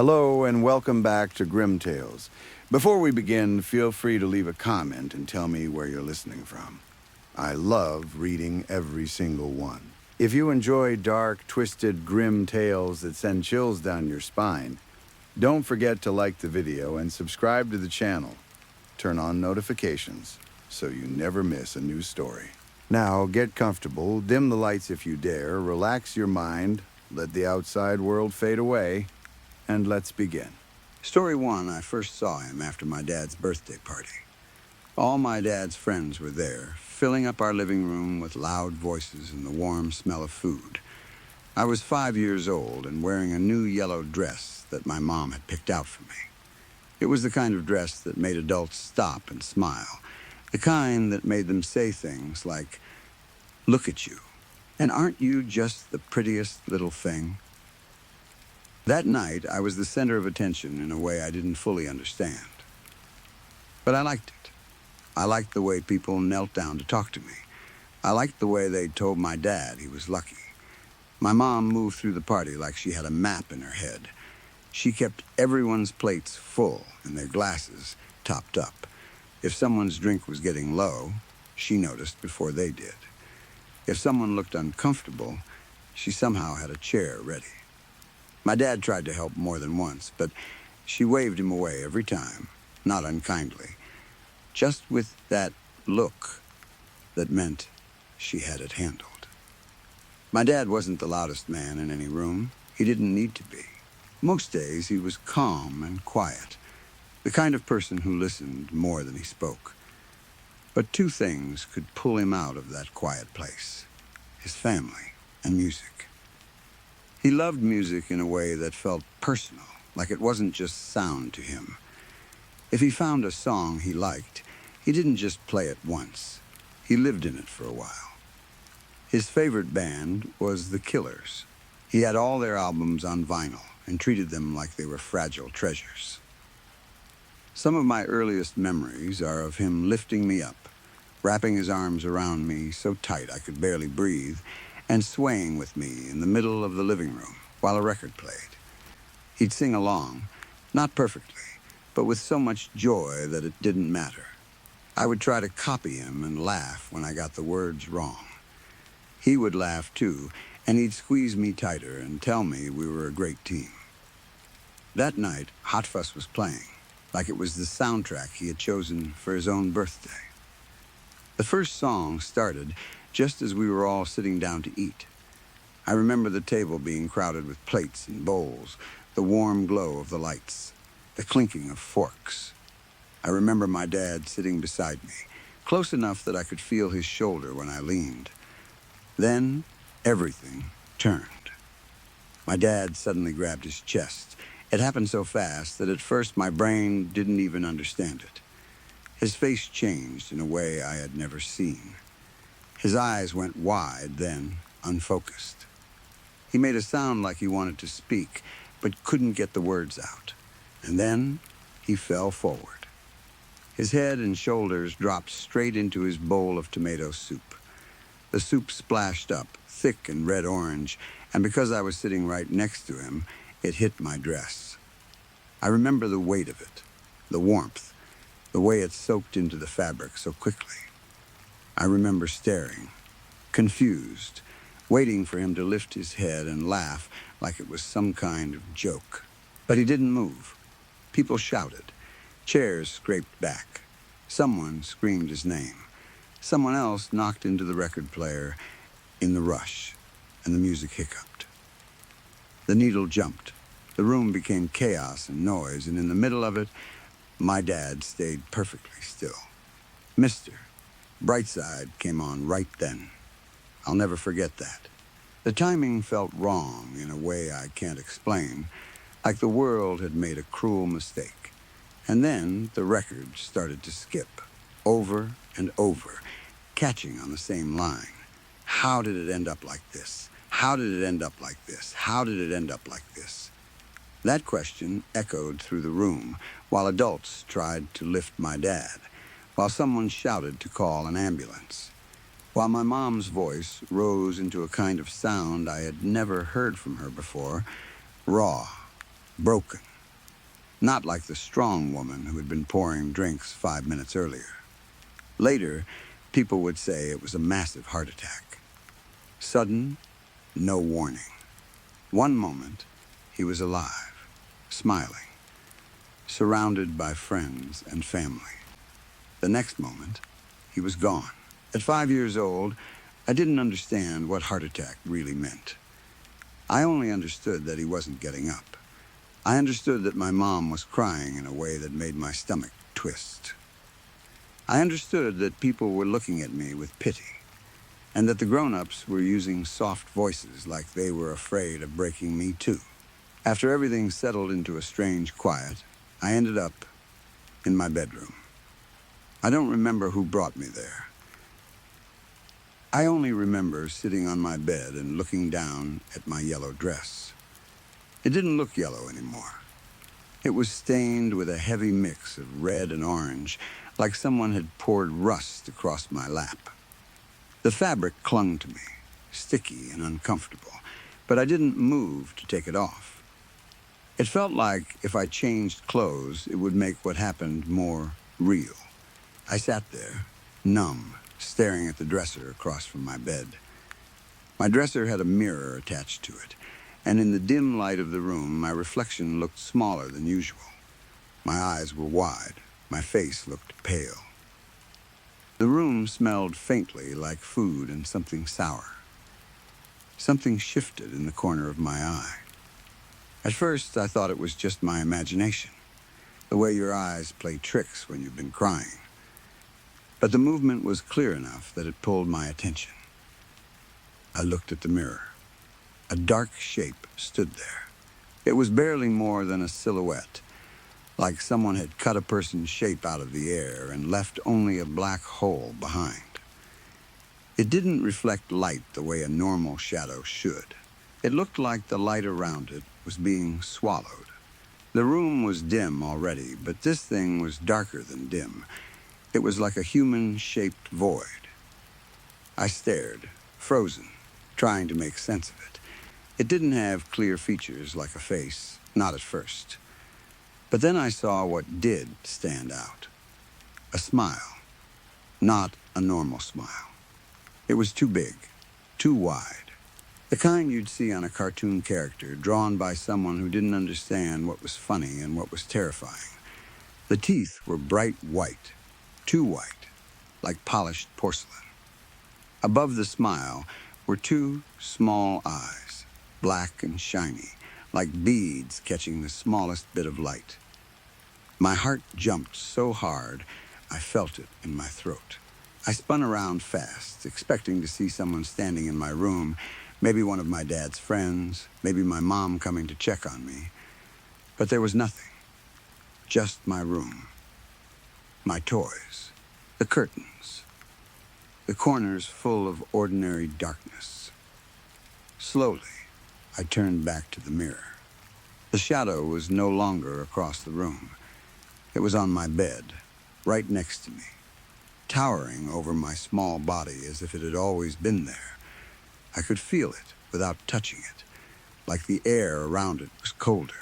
Hello and welcome back to Grim Tales. Before we begin, feel free to leave a comment and tell me where you're listening from. I love reading every single one. If you enjoy dark, twisted, grim tales that send chills down your spine, don't forget to like the video and subscribe to the channel. Turn on notifications so you never miss a new story. Now get comfortable, dim the lights if you dare, relax your mind, let the outside world fade away, and let's begin. Story 1, I first saw him after my dad's birthday party. All my dad's friends were there, filling up our living room with loud voices and the warm smell of food. I was 5 years old and wearing a new yellow dress that my mom had picked out for me. It was the kind of dress that made adults stop and smile, the kind that made them say things like, "Look at you, and aren't you just the prettiest little thing?" That night, I was the center of attention in a way I didn't fully understand. But I liked it. I liked the way people knelt down to talk to me. I liked the way they told my dad he was lucky. My mom moved through the party like she had a map in her head. She kept everyone's plates full and their glasses topped up. If someone's drink was getting low, she noticed before they did. If someone looked uncomfortable, she somehow had a chair ready. My dad tried to help more than once, but she waved him away every time, not unkindly, just with that look that meant she had it handled. My dad wasn't the loudest man in any room. He didn't need to be. Most days he was calm and quiet, the kind of person who listened more than he spoke. But two things could pull him out of that quiet place: his family and music. He loved music in a way that felt personal, like it wasn't just sound to him. If he found a song he liked, he didn't just play it once. He lived in it for a while. His favorite band was The Killers. He had all their albums on vinyl and treated them like they were fragile treasures. Some of my earliest memories are of him lifting me up, wrapping his arms around me so tight I could barely breathe, and swaying with me in the middle of the living room while a record played. He'd sing along, not perfectly, but with so much joy that it didn't matter. I would try to copy him and laugh when I got the words wrong. He would laugh too, and he'd squeeze me tighter and tell me we were a great team. That night, Hot Fuss was playing, like it was the soundtrack he had chosen for his own birthday. The first song started just as we were all sitting down to eat. I remember the table being crowded with plates and bowls, the warm glow of the lights, the clinking of forks. I remember my dad sitting beside me, close enough that I could feel his shoulder when I leaned. Then everything turned. My dad suddenly grabbed his chest. It happened so fast that at first my brain didn't even understand it. His face changed in a way I had never seen. His eyes went wide, then unfocused. He made a sound like he wanted to speak, but couldn't get the words out. And then he fell forward. His head and shoulders dropped straight into his bowl of tomato soup. The soup splashed up, thick and red-orange, and because I was sitting right next to him, it hit my dress. I remember the weight of it, the warmth, the way it soaked into the fabric so quickly. I remember staring, confused, waiting for him to lift his head and laugh like it was some kind of joke. But he didn't move. People shouted. Chairs scraped back. Someone screamed his name. Someone else knocked into the record player in the rush, and the music hiccuped. The needle jumped. The room became chaos and noise, and in the middle of it, my dad stayed perfectly still. Mr. Brightside came on right then. I'll never forget that. The timing felt wrong in a way I can't explain, like the world had made a cruel mistake. And then the record started to skip, over and over, catching on the same line. How did it end up like this? How did it end up like this? How did it end up like this? That question echoed through the room while adults tried to lift my dad, while someone shouted to call an ambulance, while my mom's voice rose into a kind of sound I had never heard from her before, raw, broken, not like the strong woman who had been pouring drinks 5 minutes earlier. Later, people would say it was a massive heart attack. Sudden, no warning. One moment, he was alive, smiling, surrounded by friends and family. The next moment, he was gone. At 5 years old, I didn't understand what heart attack really meant. I only understood that he wasn't getting up. I understood that my mom was crying in a way that made my stomach twist. I understood that people were looking at me with pity, and that the grown-ups were using soft voices like they were afraid of breaking me too. After everything settled into a strange quiet, I ended up in my bedroom. I don't remember who brought me there. I only remember sitting on my bed and looking down at my yellow dress. It didn't look yellow anymore. It was stained with a heavy mix of red and orange, like someone had poured rust across my lap. The fabric clung to me, sticky and uncomfortable, but I didn't move to take it off. It felt like if I changed clothes, it would make what happened more real. I sat there, numb, staring at the dresser across from my bed. My dresser had a mirror attached to it, and in the dim light of the room, my reflection looked smaller than usual. My eyes were wide. My face looked pale. The room smelled faintly like food and something sour. Something shifted in the corner of my eye. At first, I thought it was just my imagination, the way your eyes play tricks when you've been crying. But the movement was clear enough that it pulled my attention. I looked at the mirror. A dark shape stood there. It was barely more than a silhouette, like someone had cut a person's shape out of the air and left only a black hole behind. It didn't reflect light the way a normal shadow should. It looked like the light around it was being swallowed. The room was dim already, but this thing was darker than dim. It was like a human-shaped void. I stared, frozen, trying to make sense of it. It didn't have clear features like a face, not at first. But then I saw what did stand out. A smile. Not a normal smile. It was too big, too wide. The kind you'd see on a cartoon character drawn by someone who didn't understand what was funny and what was terrifying. The teeth were bright white, too white, like polished porcelain. Above the smile were two small eyes, black and shiny, like beads catching the smallest bit of light. My heart jumped so hard, I felt it in my throat. I spun around fast, expecting to see someone standing in my room, maybe one of my dad's friends, maybe my mom coming to check on me. But there was nothing. Just my room. My toys. The curtains. The corners full of ordinary darkness. Slowly, I turned back to the mirror. The shadow was no longer across the room. It was on my bed, right next to me, towering over my small body as if it had always been there. I could feel it without touching it, like the air around it was colder.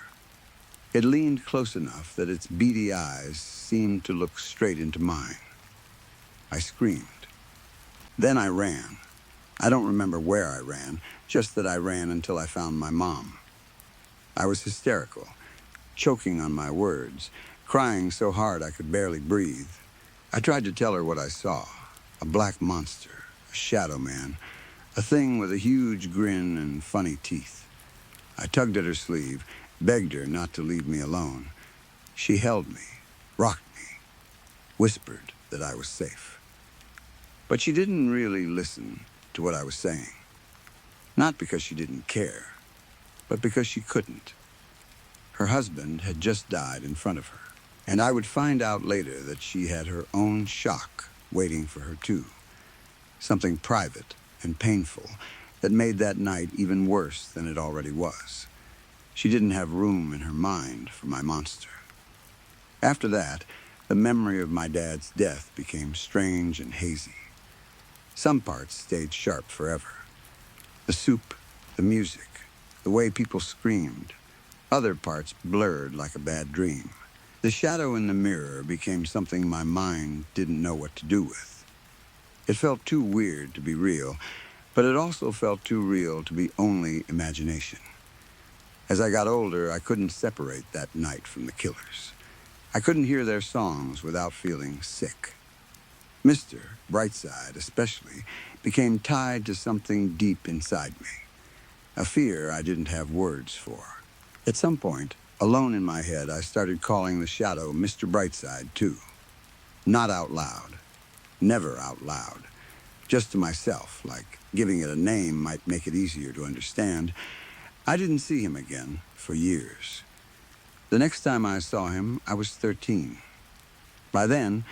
It leaned close enough that its beady eyes seemed to look straight into mine. I screamed. Then I ran. I don't remember where I ran, just that I ran until I found my mom. I was hysterical, choking on my words, crying so hard I could barely breathe. I tried to tell her what I saw, a black monster, a shadow man, a thing with a huge grin and funny teeth. I tugged at her sleeve, begged her not to leave me alone. She held me, rocked me, whispered that I was safe. But she didn't really listen to what I was saying. Not because she didn't care, but because she couldn't. Her husband had just died in front of her, and I would find out later that she had her own shock waiting for her too. Something private and painful that made that night even worse than it already was. She didn't have room in her mind for my monster. After that, the memory of my dad's death became strange and hazy. Some parts stayed sharp forever. The soup, the music, the way people screamed. Other parts blurred like a bad dream. The shadow in the mirror became something my mind didn't know what to do with. It felt too weird to be real, but it also felt too real to be only imagination. As I got older, I couldn't separate that night from the killers. I couldn't hear their songs without feeling sick. Mr. Brightside, especially, became tied to something deep inside me, a fear I didn't have words for. At some point, alone in my head, I started calling the shadow Mr. Brightside, too. Not out loud. Never out loud. Just to myself, like giving it a name might make it easier to understand. I didn't see him again for years. The next time I saw him, I was 13. By then,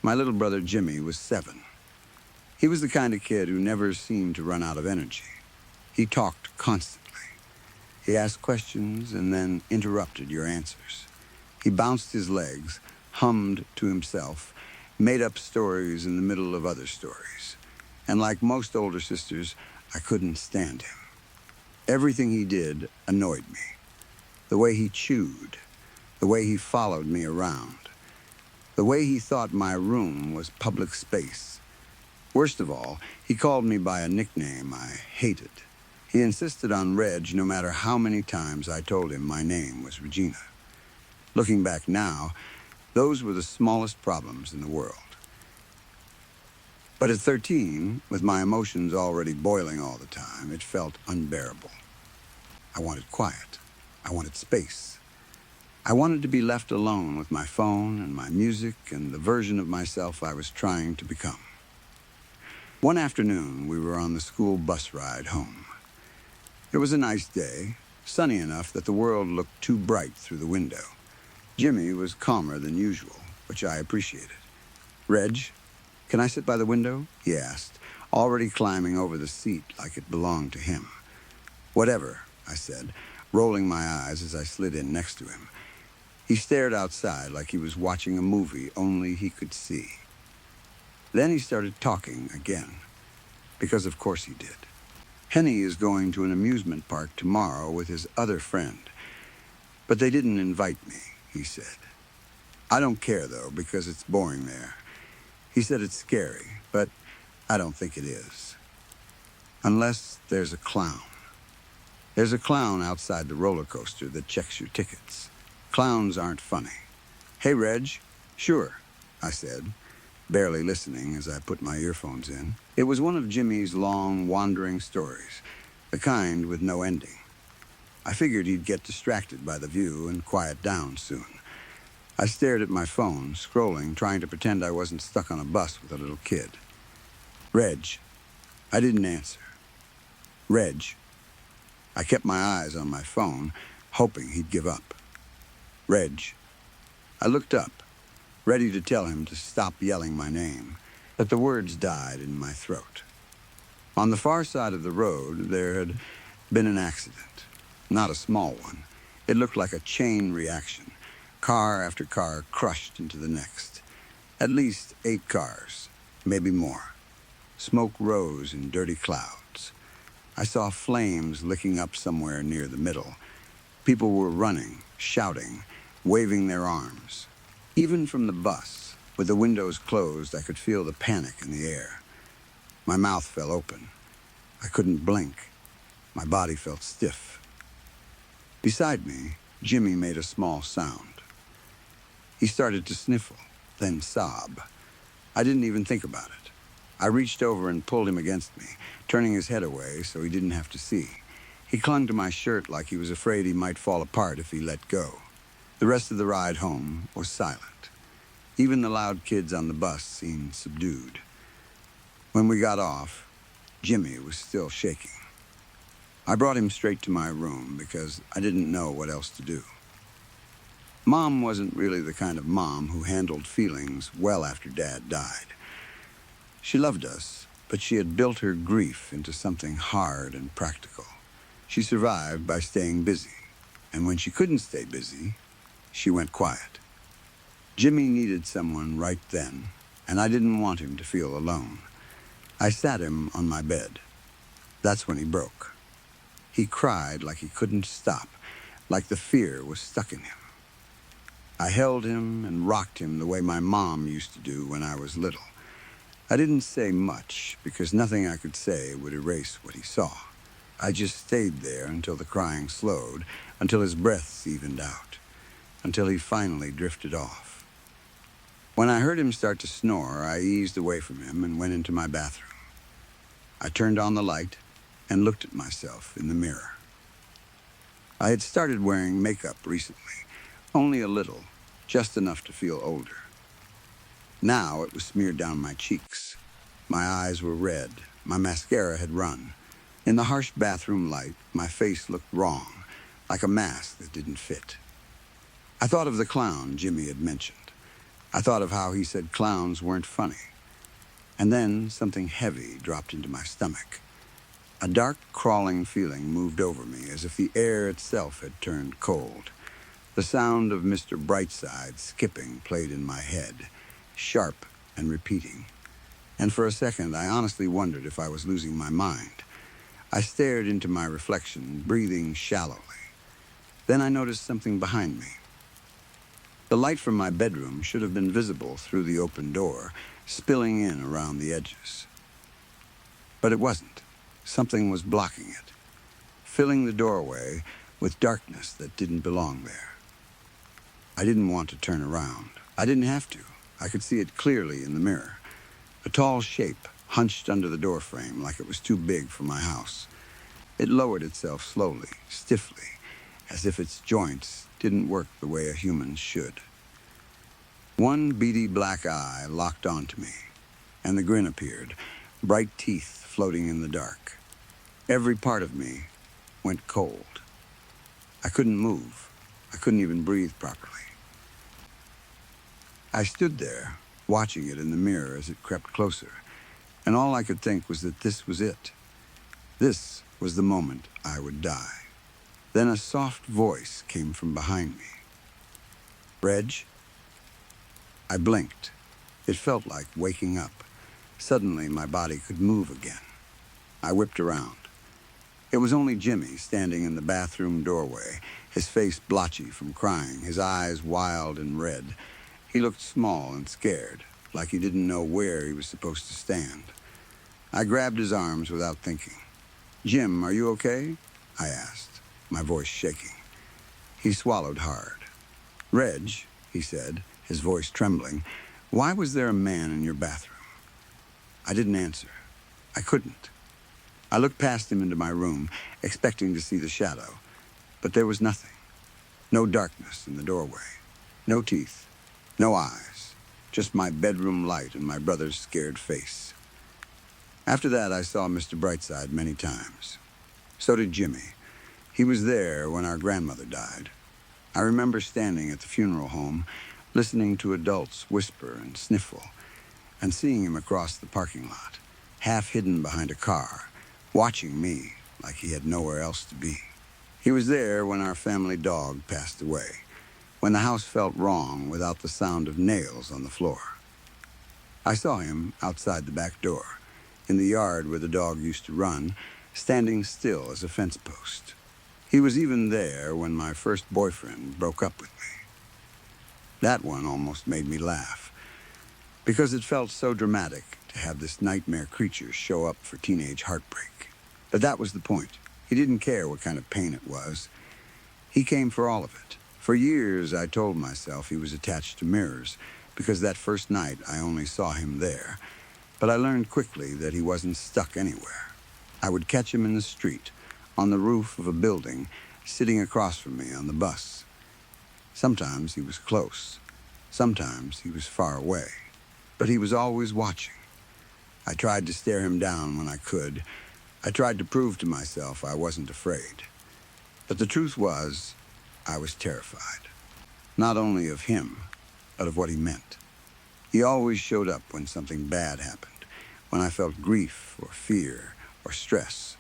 my little brother Jimmy was 7. He was the kind of kid who never seemed to run out of energy. He talked constantly. He asked questions and then interrupted your answers. He bounced his legs, hummed to himself, made up stories in the middle of other stories. And like most older sisters, I couldn't stand him. Everything he did annoyed me. The way he chewed, the way he followed me around, the way he thought my room was public space. Worst of all, he called me by a nickname I hated. He insisted on Reg no matter how many times I told him my name was Regina. Looking back now, those were the smallest problems in the world. But at 13, with my emotions already boiling all the time, it felt unbearable. I wanted quiet. I wanted space. I wanted to be left alone with my phone and my music and the version of myself I was trying to become. One afternoon, we were on the school bus ride home. It was a nice day, sunny enough that the world looked too bright through the window. Jimmy was calmer than usual, which I appreciated. "Reg, can I sit by the window?" he asked, already climbing over the seat like it belonged to him. "Whatever," I said, rolling my eyes as I slid in next to him. He stared outside like he was watching a movie only he could see. Then he started talking again, because of course he did. "Henny is going to an amusement park tomorrow with his other friend, but they didn't invite me," he said. "I don't care, though, because it's boring there. He said it's scary, but I don't think it is. Unless there's a clown. There's a clown outside the roller coaster that checks your tickets. Clowns aren't funny." "Hey, Reg." "Sure," I said, barely listening as I put my earphones in. It was one of Jimmy's long, wandering stories, the kind with no ending. I figured he'd get distracted by the view and quiet down soon. I stared at my phone, scrolling, trying to pretend I wasn't stuck on a bus with a little kid. "Reg." I didn't answer. "Reg." I kept my eyes on my phone, hoping he'd give up. "Reg." I looked up, ready to tell him to stop yelling my name, but the words died in my throat. On the far side of the road, there had been an accident. Not a small one. It looked like a chain reaction. Car after car crushed into the next. At least 8 cars, maybe more. Smoke rose in dirty clouds. I saw flames licking up somewhere near the middle. People were running, shouting, waving their arms. Even from the bus, with the windows closed, I could feel the panic in the air. My mouth fell open. I couldn't blink. My body felt stiff. Beside me, Jimmy made a small sound. He started to sniffle, then sob. I didn't even think about it. I reached over and pulled him against me, turning his head away so he didn't have to see. He clung to my shirt like he was afraid he might fall apart if he let go. The rest of the ride home was silent. Even the loud kids on the bus seemed subdued. When we got off, Jimmy was still shaking. I brought him straight to my room because I didn't know what else to do. Mom wasn't really the kind of mom who handled feelings well after Dad died. She loved us, but she had built her grief into something hard and practical. She survived by staying busy, and when she couldn't stay busy, she went quiet. Jimmy needed someone right then, and I didn't want him to feel alone. I sat him on my bed. That's when he broke. He cried like he couldn't stop, like the fear was stuck in him. I held him and rocked him the way my mom used to do when I was little. I didn't say much because nothing I could say would erase what he saw. I just stayed there until the crying slowed, until his breaths evened out, until he finally drifted off. When I heard him start to snore, I eased away from him and went into my bathroom. I turned on the light and looked at myself in the mirror. I had started wearing makeup recently, only a little, just enough to feel older. Now it was smeared down my cheeks. My eyes were red. My mascara had run. In the harsh bathroom light, my face looked wrong, like a mask that didn't fit. I thought of the clown Jimmy had mentioned. I thought of how he said clowns weren't funny. And then something heavy dropped into my stomach. A dark, crawling feeling moved over me as if the air itself had turned cold. The sound of Mr. Brightside skipping played in my head, sharp and repeating. And for a second, I honestly wondered if I was losing my mind. I stared into my reflection, breathing shallowly. Then I noticed something behind me. The light from my bedroom should have been visible through the open door, spilling in around the edges. But it wasn't. Something was blocking it, filling the doorway with darkness that didn't belong there. I didn't want to turn around. I didn't have to. I could see it clearly in the mirror. A tall shape hunched under the doorframe like it was too big for my house. It lowered itself slowly, stiffly, as if its joints didn't work the way a human should. One beady black eye locked onto me, and the grin appeared, bright teeth floating in the dark. Every part of me went cold. I couldn't move. I couldn't even breathe properly. I stood there, watching it in the mirror as it crept closer, and all I could think was that this was it. This was the moment I would die. Then a soft voice came from behind me. "Reg?" I blinked. It felt like waking up. Suddenly, my body could move again. I whipped around. It was only Jimmy standing in the bathroom doorway, his face blotchy from crying, his eyes wild and red. He looked small and scared, like he didn't know where he was supposed to stand. I grabbed his arms without thinking. "Jim, are you okay?" I asked, my voice shaking. He swallowed hard. "Reg," he said, his voice trembling, "why was there a man in your bathroom?" I didn't answer. I couldn't. I looked past him into my room, expecting to see the shadow, but there was nothing. No darkness in the doorway. No teeth. No eyes. Just my bedroom light and my brother's scared face. After that, I saw Mr. Brightside many times. So did Jimmy. He was there when our grandmother died. I remember standing at the funeral home, listening to adults whisper and sniffle, and seeing him across the parking lot, half hidden behind a car, watching me like he had nowhere else to be. He was there when our family dog passed away, when the house felt wrong without the sound of nails on the floor. I saw him outside the back door, in the yard where the dog used to run, standing still as a fence post. He was even there when my first boyfriend broke up with me. That one almost made me laugh, because it felt so dramatic to have this nightmare creature show up for teenage heartbreak. But that was the point. He didn't care what kind of pain it was. He came for all of it. For years, I told myself he was attached to mirrors, because that first night I only saw him there. But I learned quickly that he wasn't stuck anywhere. I would catch him in the street, on the roof of a building, sitting across from me on the bus. Sometimes he was close. Sometimes he was far away. But he was always watching. I tried to stare him down when I could. I tried to prove to myself I wasn't afraid. But the truth was, I was terrified. Not only of him, but of what he meant. He always showed up when something bad happened, when I felt grief or fear or stress.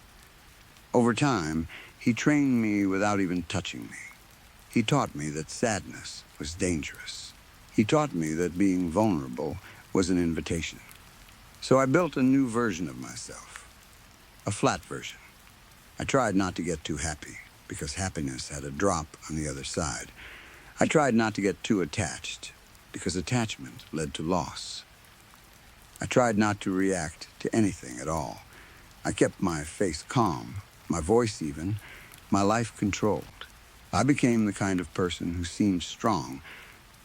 Over time, he trained me without even touching me. He taught me that sadness was dangerous. He taught me that being vulnerable was an invitation. So I built a new version of myself, a flat version. I tried not to get too happy. because happiness had a drop on the other side. I tried not to get too attached, because attachment led to loss. I tried not to react to anything at all. I kept my face calm, my voice even, my life controlled. I became the kind of person who seemed strong,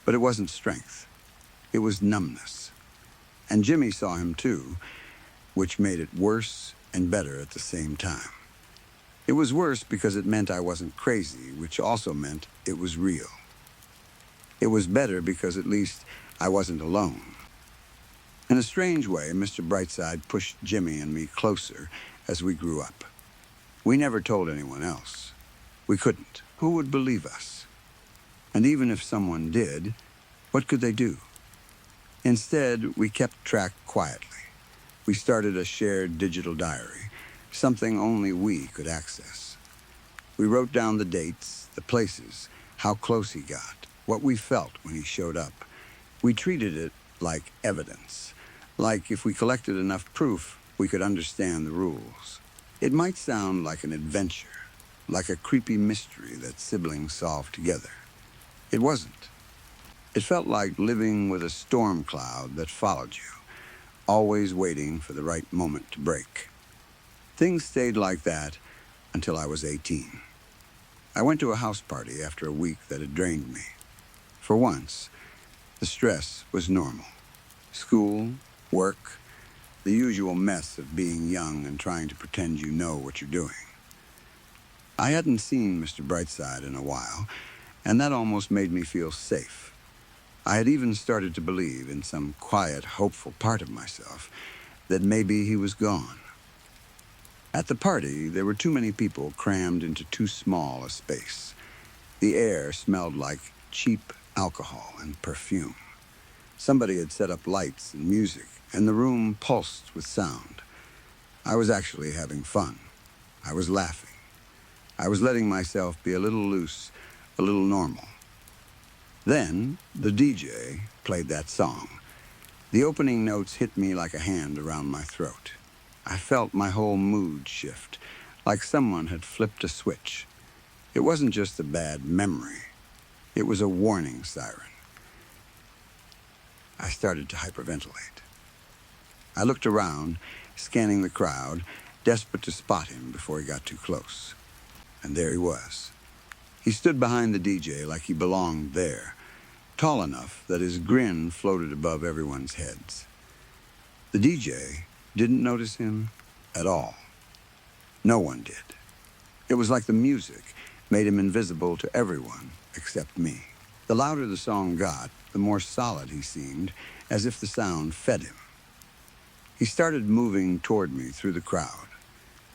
but it wasn't strength. It was numbness. And Jimmy saw him too, which made it worse and better at the same time. It was worse because it meant I wasn't crazy, which also meant it was real. It was better because at least I wasn't alone. In a strange way, Mr. Brightside pushed Jimmy and me closer as we grew up. We never told anyone else. We couldn't. Who would believe us? And even if someone did, what could they do? Instead, we kept track quietly. We started a shared digital diary, something only we could access. We wrote down the dates, the places, how close he got, what we felt when he showed up. We treated it like evidence, like if we collected enough proof, we could understand the rules. It might sound like an adventure, like a creepy mystery that siblings solve together. It wasn't. It felt like living with a storm cloud that followed you, always waiting for the right moment to break. Things stayed like that until I was 18. I went to a house party after a week that had drained me. For once, the stress was normal. School, work, the usual mess of being young and trying to pretend you know what you're doing. I hadn't seen Mr. Brightside in a while, and that almost made me feel safe. I had even started to believe in some quiet, hopeful part of myself that maybe he was gone. At the party, there were too many people crammed into too small a space. The air smelled like cheap alcohol and perfume. Somebody had set up lights and music, and the room pulsed with sound. I was actually having fun. I was laughing. I was letting myself be a little loose, a little normal. Then, the DJ played that song. The opening notes hit me like a hand around my throat. I felt my whole mood shift, like someone had flipped a switch. It wasn't just a bad memory. It was a warning siren. I started to hyperventilate. I looked around, scanning the crowd, desperate to spot him before he got too close. And there he was. He stood behind the DJ like he belonged there, tall enough that his grin floated above everyone's heads. The DJ didn't notice him at all. No one did. It was like the music made him invisible to everyone except me. The louder the song got, the more solid he seemed, as if the sound fed him. He started moving toward me through the crowd.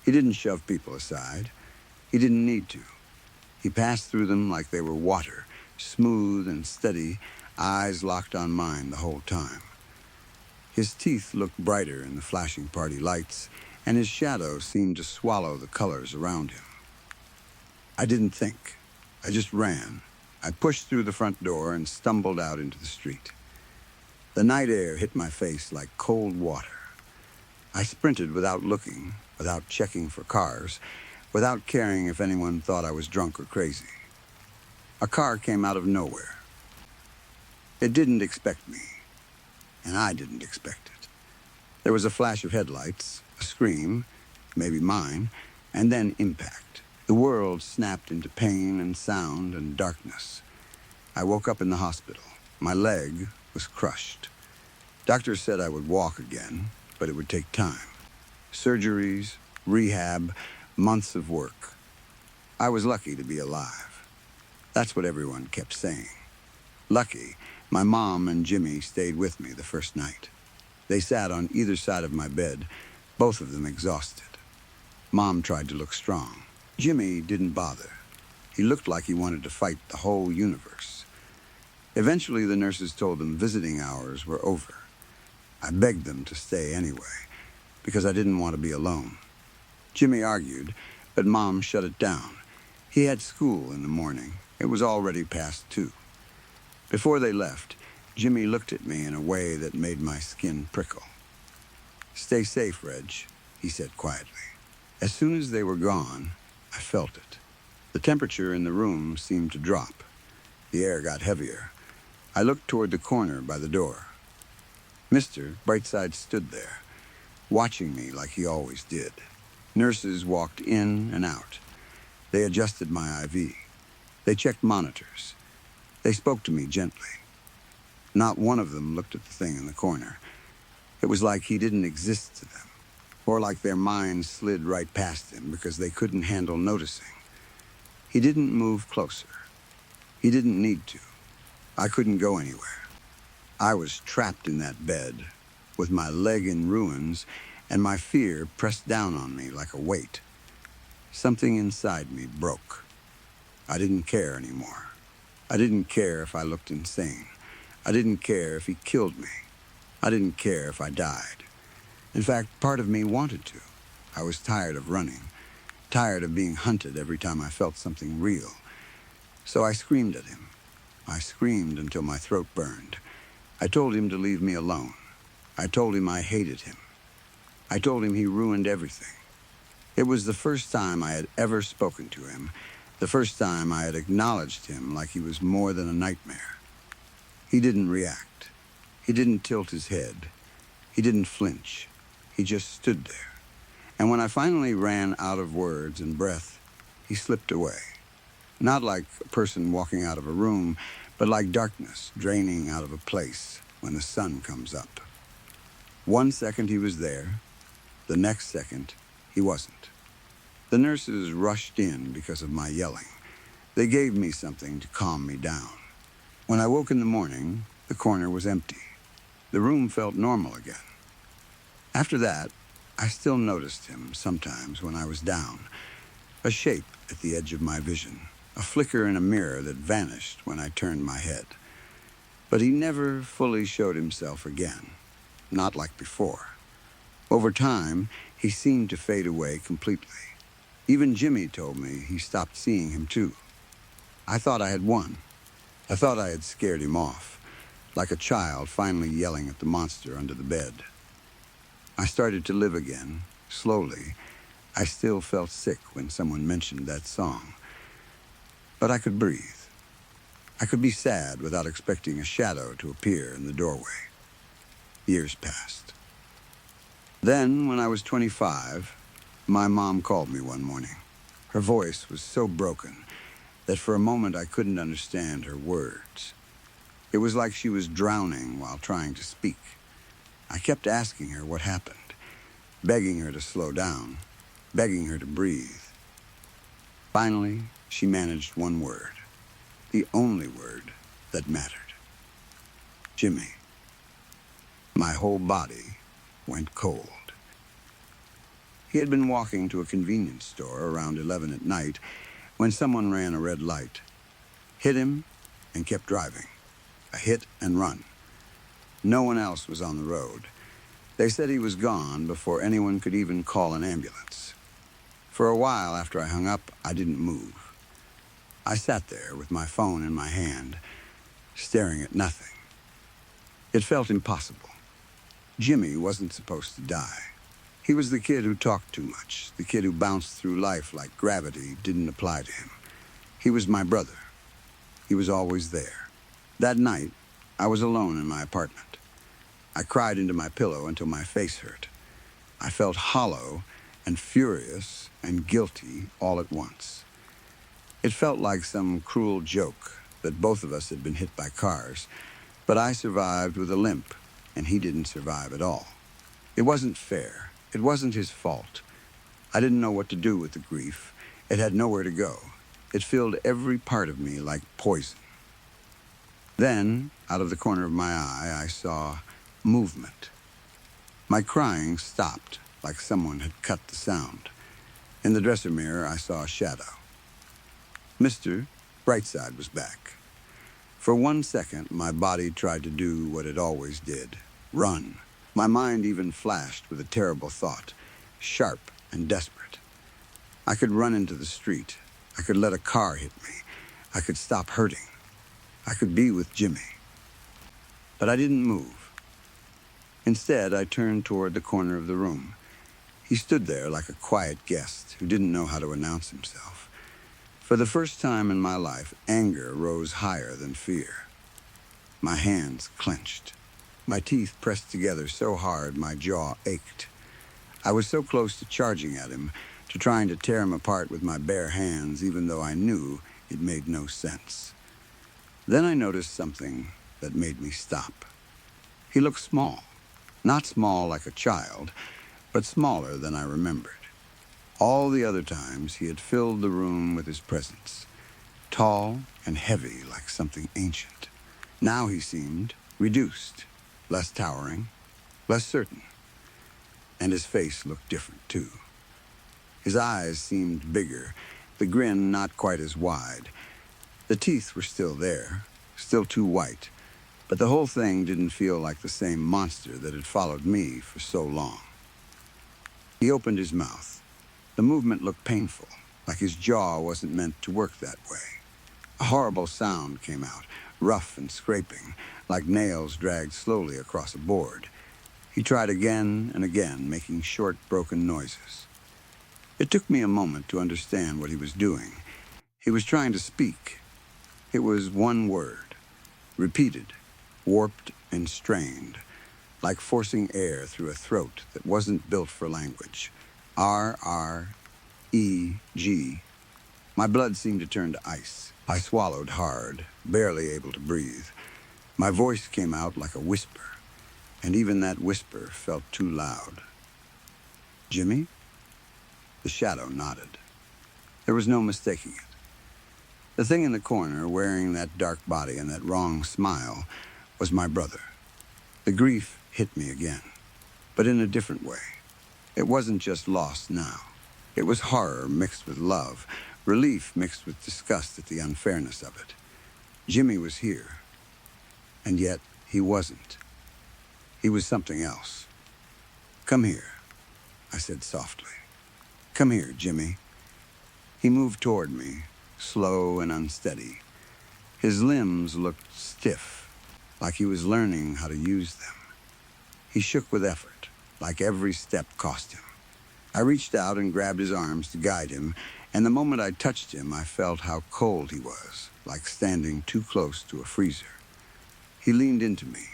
He didn't shove people aside. He didn't need to. He passed through them like they were water, smooth and steady, eyes locked on mine the whole time. His teeth looked brighter in the flashing party lights, and his shadow seemed to swallow the colors around him. I didn't think. I just ran. I pushed through the front door and stumbled out into the street. The night air hit my face like cold water. I sprinted without looking, without checking for cars, without caring if anyone thought I was drunk or crazy. A car came out of nowhere. It didn't expect me, and I didn't expect it. There was a flash of headlights, a scream, maybe mine, and then impact. The world snapped into pain and sound and darkness. I woke up in the hospital. My leg was crushed. Doctors said I would walk again, but it would take time. Surgeries, rehab, months of work. I was lucky to be alive. That's what everyone kept saying. Lucky, my mom and Jimmy stayed with me the first night. They sat on either side of my bed, both of them exhausted. Mom tried to look strong. Jimmy didn't bother. He looked like he wanted to fight the whole universe. Eventually, the nurses told them visiting hours were over. I begged them to stay anyway, because I didn't want to be alone. Jimmy argued, but Mom shut it down. He had school in the morning. It was already past 2. Before they left, Jimmy looked at me in a way that made my skin prickle. "Stay safe, Reg," he said quietly. As soon as they were gone, I felt it. The temperature in the room seemed to drop. The air got heavier. I looked toward the corner by the door. Mr. Brightside stood there, watching me like he always did. Nurses walked in and out. They adjusted my IV. They checked monitors. They spoke to me gently. Not one of them looked at the thing in the corner. It was like he didn't exist to them, or like their minds slid right past him because they couldn't handle noticing. He didn't move closer. He didn't need to. I couldn't go anywhere. I was trapped in that bed, with my leg in ruins, and my fear pressed down on me like a weight. Something inside me broke. I didn't care anymore. I didn't care if I looked insane. I didn't care if he killed me. I didn't care if I died. In fact, part of me wanted to. I was tired of running, tired of being hunted every time I felt something real. So I screamed at him. I screamed until my throat burned. I told him to leave me alone. I told him I hated him. I told him he ruined everything. It was the first time I had ever spoken to him, the first time I had acknowledged him like he was more than a nightmare. He didn't react. He didn't tilt his head. He didn't flinch. He just stood there. And when I finally ran out of words and breath, he slipped away. Not like a person walking out of a room, but like darkness draining out of a place when the sun comes up. 1 second he was there. The next second, he wasn't. The nurses rushed in because of my yelling. They gave me something to calm me down. When I woke in the morning, the corner was empty. The room felt normal again. After that, I still noticed him sometimes when I was down. A shape at the edge of my vision, a flicker in a mirror that vanished when I turned my head. But he never fully showed himself again, not like before. Over time, he seemed to fade away completely. Even Jimmy told me he stopped seeing him too. I thought I had won. I thought I had scared him off, like a child finally yelling at the monster under the bed. I started to live again, slowly. I still felt sick when someone mentioned that song. But I could breathe. I could be sad without expecting a shadow to appear in the doorway. Years passed. Then, when I was 25, my mom called me one morning. Her voice was so broken that for a moment I couldn't understand her words. It was like she was drowning while trying to speak. I kept asking her what happened, begging her to slow down, begging her to breathe. Finally, she managed one word, the only word that mattered. Jimmy. My whole body went cold. He had been walking to a convenience store around 11 at night when someone ran a red light, hit him, and kept driving. A hit and run. No one else was on the road. They said he was gone before anyone could even call an ambulance. For a while after I hung up, I didn't move. I sat there with my phone in my hand, staring at nothing. It felt impossible. Jimmy wasn't supposed to die. He was the kid who talked too much, the kid who bounced through life like gravity didn't apply to him. He was my brother. He was always there. That night, I was alone in my apartment. I cried into my pillow until my face hurt. I felt hollow and furious and guilty all at once. It felt like some cruel joke that both of us had been hit by cars, but I survived with a limp, and he didn't survive at all. It wasn't fair. It wasn't his fault. I didn't know what to do with the grief. It had nowhere to go. It filled every part of me like poison. Then, out of the corner of my eye, I saw movement. My crying stopped, like someone had cut the sound. In the dresser mirror, I saw a shadow. Mr. Brightside was back. For 1 second, my body tried to do what it always did, run. My mind even flashed with a terrible thought, sharp and desperate. I could run into the street. I could let a car hit me. I could stop hurting. I could be with Jimmy. But I didn't move. Instead, I turned toward the corner of the room. He stood there like a quiet guest who didn't know how to announce himself. For the first time in my life, anger rose higher than fear. My hands clenched. My teeth pressed together so hard my jaw ached. I was so close to charging at him, to trying to tear him apart with my bare hands, even though I knew it made no sense. Then I noticed something that made me stop. He looked small. Not small like a child, but smaller than I remembered. All the other times he had filled the room with his presence, tall and heavy like something ancient. Now he seemed reduced, less towering, less certain. And his face looked different, too. His eyes seemed bigger, the grin not quite as wide. The teeth were still there, still too white, but the whole thing didn't feel like the same monster that had followed me for so long. He opened his mouth. The movement looked painful, like his jaw wasn't meant to work that way. A horrible sound came out, rough and scraping, like nails dragged slowly across a board. He tried again and again, making short, broken noises. It took me a moment to understand what he was doing. He was trying to speak. It was one word, repeated, warped and strained, like forcing air through a throat that wasn't built for language. R-R-E-G. My blood seemed to turn to ice. I swallowed hard, barely able to breathe. My voice came out like a whisper, and even that whisper felt too loud. Jimmy? The shadow nodded. There was no mistaking it. The thing in the corner, wearing that dark body and that wrong smile, was my brother. The grief hit me again, but in a different way. It wasn't just loss now. It was horror mixed with love, relief mixed with disgust at the unfairness of it. Jimmy was here, and yet he wasn't. He was something else. Come here, I said softly. Come here, Jimmy. He moved toward me, slow and unsteady. His limbs looked stiff, like he was learning how to use them. He shook with effort, like every step cost him. I reached out and grabbed his arms to guide him, and the moment I touched him, I felt how cold he was, like standing too close to a freezer. He leaned into me,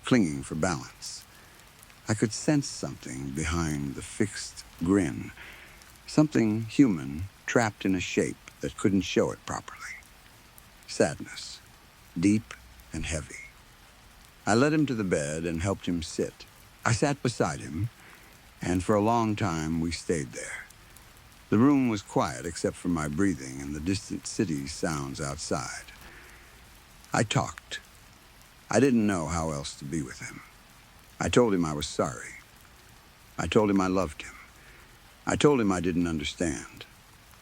clinging for balance. I could sense something behind the fixed grin, something human trapped in a shape that couldn't show it properly. Sadness, deep and heavy. I led him to the bed and helped him sit. I sat beside him, and for a long time we stayed there. The room was quiet except for my breathing and the distant city sounds outside. I talked. I didn't know how else to be with him. I told him I was sorry. I told him I loved him. I told him I didn't understand,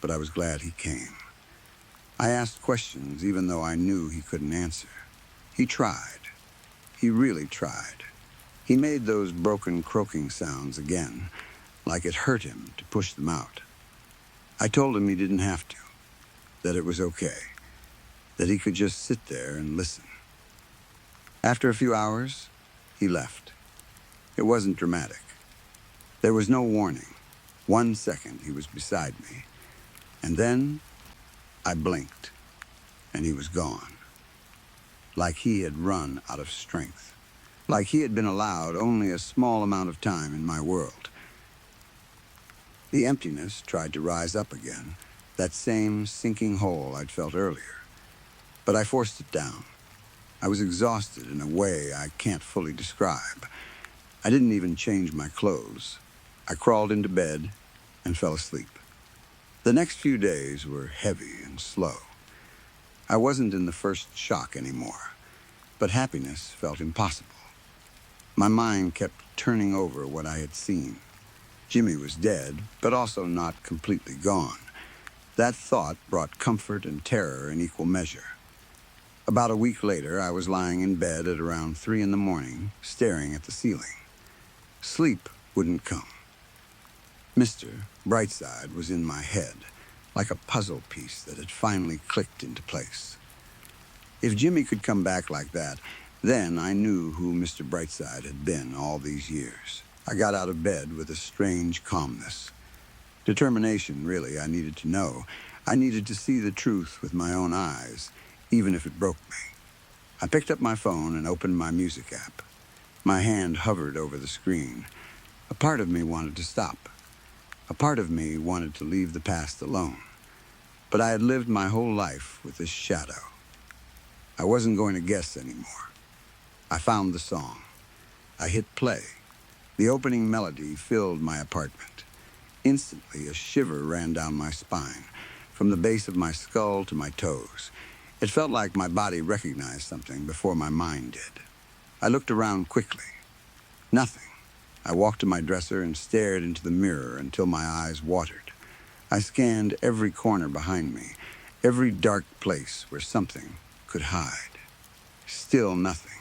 but I was glad he came. I asked questions even though I knew he couldn't answer. He tried. He really tried. He made those broken croaking sounds again, like it hurt him to push them out. I told him he didn't have to, that it was okay, that he could just sit there and listen. After a few hours, he left. It wasn't dramatic. There was no warning. 1 second he was beside me, and then I blinked, and he was gone. Like he had run out of strength. Like he had been allowed only a small amount of time in my world. The emptiness tried to rise up again, that same sinking hole I'd felt earlier. But I forced it down. I was exhausted in a way I can't fully describe. I didn't even change my clothes. I crawled into bed and fell asleep. The next few days were heavy and slow. I wasn't in the first shock anymore, but happiness felt impossible. My mind kept turning over what I had seen. Jimmy was dead, but also not completely gone. That thought brought comfort and terror in equal measure. About a week later, I was lying in bed at around 3 a.m, staring at the ceiling. Sleep wouldn't come. Mr. Brightside was in my head, like a puzzle piece that had finally clicked into place. If Jimmy could come back like that, then I knew who Mr. Brightside had been all these years. I got out of bed with a strange calmness. Determination, really, I needed to know. I needed to see the truth with my own eyes, even if it broke me. I picked up my phone and opened my music app. My hand hovered over the screen. A part of me wanted to stop. A part of me wanted to leave the past alone. But I had lived my whole life with this shadow. I wasn't going to guess anymore. I found the song. I hit play. The opening melody filled my apartment. Instantly, a shiver ran down my spine, from the base of my skull to my toes. It felt like my body recognized something before my mind did. I looked around quickly. Nothing. I walked to my dresser and stared into the mirror until my eyes watered. I scanned every corner behind me, every dark place where something could hide. Still nothing.